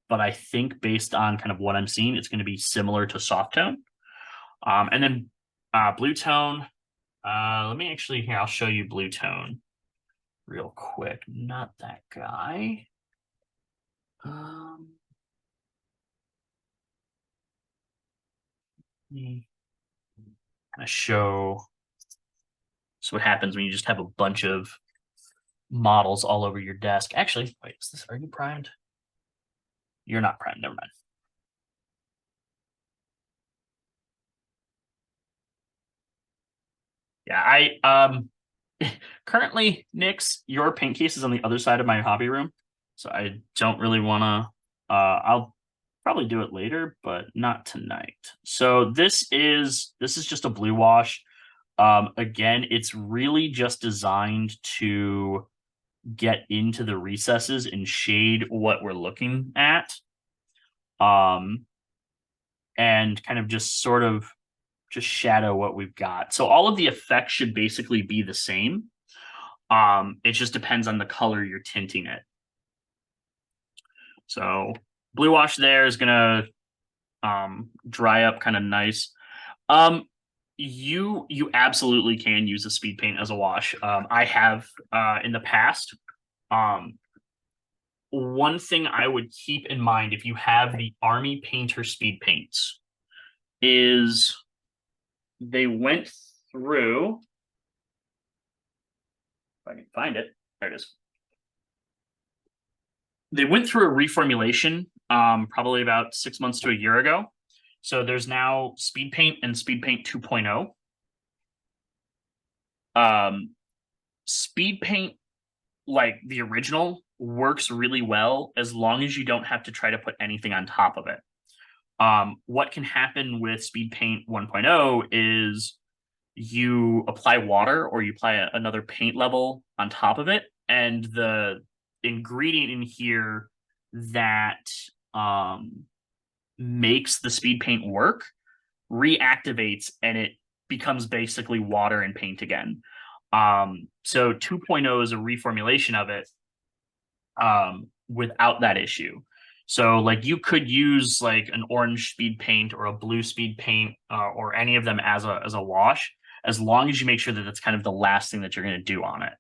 but I think based on kind of what I'm seeing, it's going to be similar to soft tone. And then blue tone. Let me actually, here, I'll show you blue tone real quick. Not that guy. Kind of show. So what happens when you just have a bunch of models all over your desk? Actually, wait, are you primed? You're not primed, never mind. Yeah, I currently, Nyx, your paint case is on the other side of my hobby room. So I don't really wanna I'll probably do it later, but not tonight. So this is just a blue wash. Again, it's really just designed to get into the recesses and shade what we're looking at. And kind of just sort of just shadow what we've got. So all of the effects should basically be the same. It just depends on the color you're tinting it. So blue wash there is gonna dry up kind of nice. You absolutely can use a speed paint as a wash. I have in the past. One thing I would keep in mind if you have the Army Painter speed paints is they went through. If I can find it, there it is. They went through a reformulation probably about 6 months to a year ago. So there's now Speed Paint and Speed Paint 2.0. Speed Paint, like the original, works really well as long as you don't have to try to put anything on top of it. What can happen with Speed Paint 1.0 is you apply water or you apply another paint level on top of it, and the ingredient in here that makes the speed paint work reactivates and it becomes basically water and paint again. So 2.0 is a reformulation of it without that issue. So like you could use like an orange speed paint or a blue speed paint or any of them as a wash, as long as you make sure that that's kind of the last thing that you're going to do on it.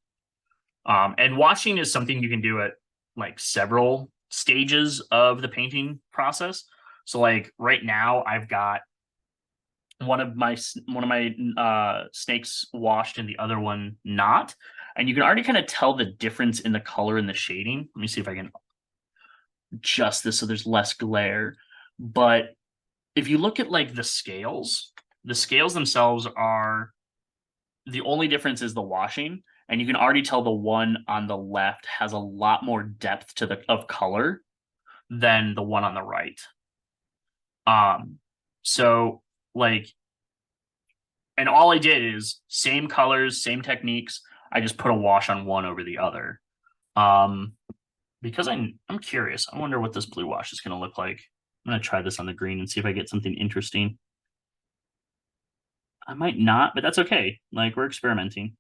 And washing is something you can do at like several stages of the painting process. So like right now I've got one of my snakes washed and the other one not, and you can already kind of tell the difference in the color and the shading. Let me see if I can adjust this so there's less glare. But if you look at like the scales themselves are the only difference is the washing, and you can already tell the one on the left has a lot more depth to the of color than the one on the right. So like, and all I did is same colors, same techniques. I just put a wash on one over the other. Um, because I'm curious. I wonder what this blue wash is going to look like. I'm going to try this on the green and see if I get something interesting. I might not, but that's okay. Like, we're experimenting.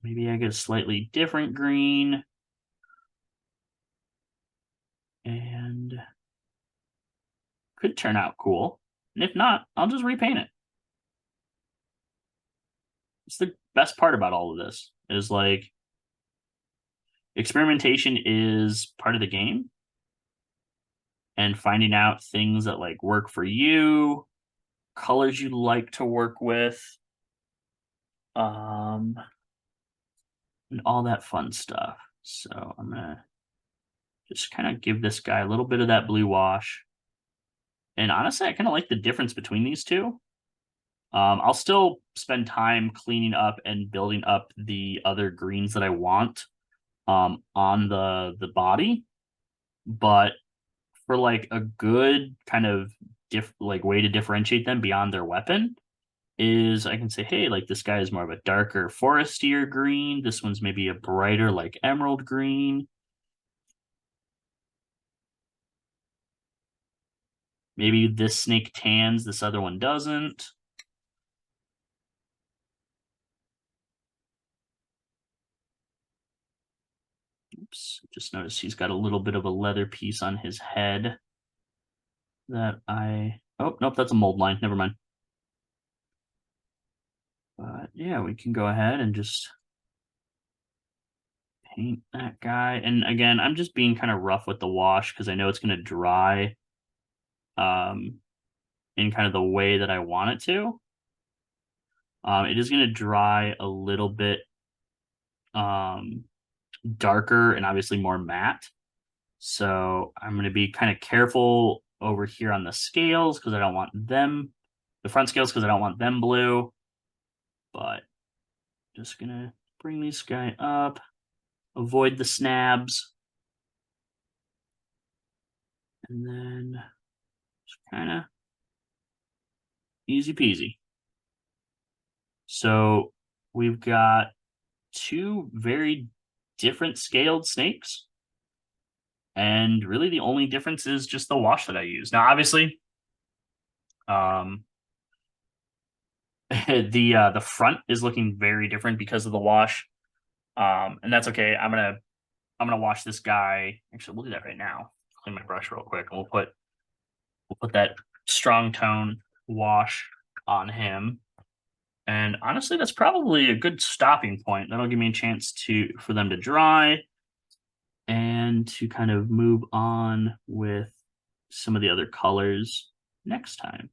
Maybe I get a slightly different green. And could turn out cool. And if not, I'll just repaint it. It's the best part about all of this is like experimentation is part of the game, and finding out things that like work for you, colors you like to work with, and all that fun stuff. So I'm gonna just kind of give this guy a little bit of that blue wash. And honestly, I kind of like the difference between these two. I'll still spend time cleaning up and building up the other greens that I want on the body, but for like a good kind of like way to differentiate them beyond their weapon is I can say, hey, like this guy is more of a darker forestier green. This one's maybe a brighter like emerald green. Maybe this snake tans, this other one doesn't. Oops, just noticed he's got a little bit of a leather piece on his head that oh, nope, that's a mold line. Never mind. But yeah, we can go ahead and just paint that guy. And again, I'm just being kind of rough with the wash because I know it's going to dry in kind of the way that I want it to. It is going to dry a little bit darker and obviously more matte. So I'm going to be kind of careful over here on the scales because I don't want them, the front scales, because I don't want them blue. But just going to bring this guy up, avoid the snabs. And then just kind of easy peasy. So we've got two very different scaled snakes. And really the only difference is just the wash that I use. Now, obviously, the front is looking very different because of the wash. And that's okay. I'm gonna wash this guy. Actually, we'll do that right now. Clean my brush real quick, and we'll put that strong tone wash on him. And honestly, that's probably a good stopping point. That'll give me a chance for them to dry and to kind of move on with some of the other colors next time.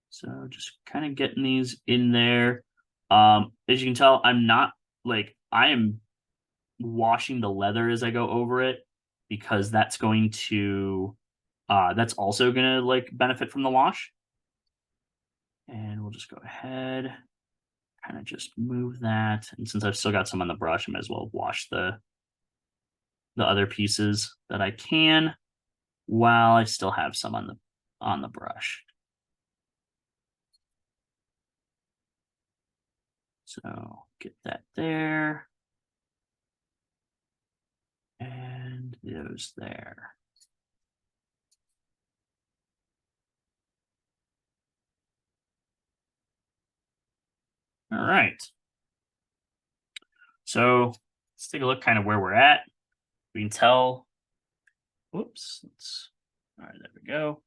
So just kind of getting these in there. As you can tell, I'm not like I am washing the leather as I go over it because that's going to that's also gonna like benefit from the wash. And we'll just go ahead, kind of just move that. And since I've still got some on the brush, I might as well wash the other pieces that I can while I still have some on the brush. So get that there. And those there. All right. So let's take a look kind of where we're at. We can tell, whoops, all right, there we go.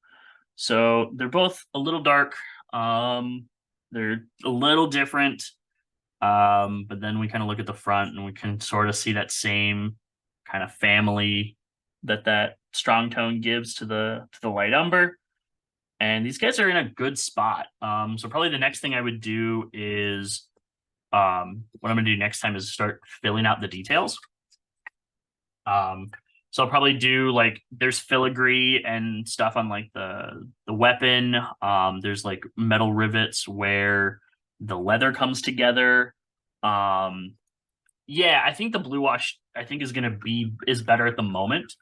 So they're both a little dark. They're a little different. But then we kind of look at the front and we can sort of see that same kind of family that strong tone gives to the light umber. And these guys are in a good spot. So probably the next thing I would do is what I'm gonna do next time is start filling out the details. So I'll probably do like there's filigree and stuff on like the weapon. There's like metal rivets where the leather comes together. Yeah, I think the blue wash I think is better at the moment.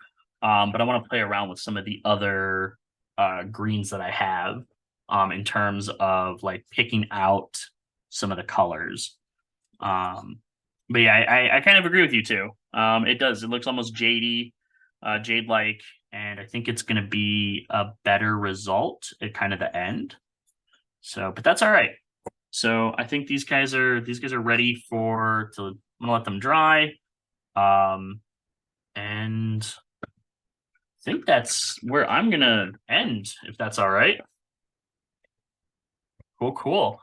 But I want to play around with some of the other greens that I have in terms of like picking out some of the colors. Um, but yeah, I kind of agree with you too. It does. It looks almost jade like, and I think it's going to be a better result at kind of the end. So, but that's all right. So I think these guys are ready I'm gonna let them dry. And I think that's where I'm gonna end, if that's all right. Cool, cool.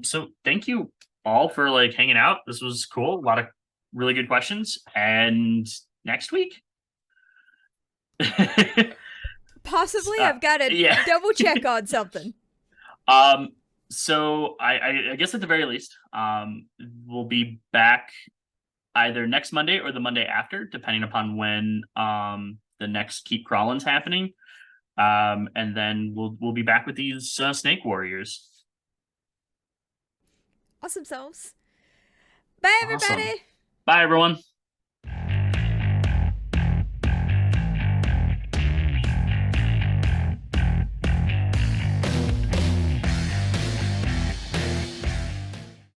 So thank you all for like hanging out. This was cool. A lot of really good questions. And next week. Possibly, Uh, I've got to yeah. double check on something. Um, so I guess at the very least, we'll be back either next Monday or the Monday after, depending upon when the next Keep Crawlin's happening. And then we'll be back with these Snake Warriors. Awesome sauce. Bye, Awesome. everybody. Bye everyone.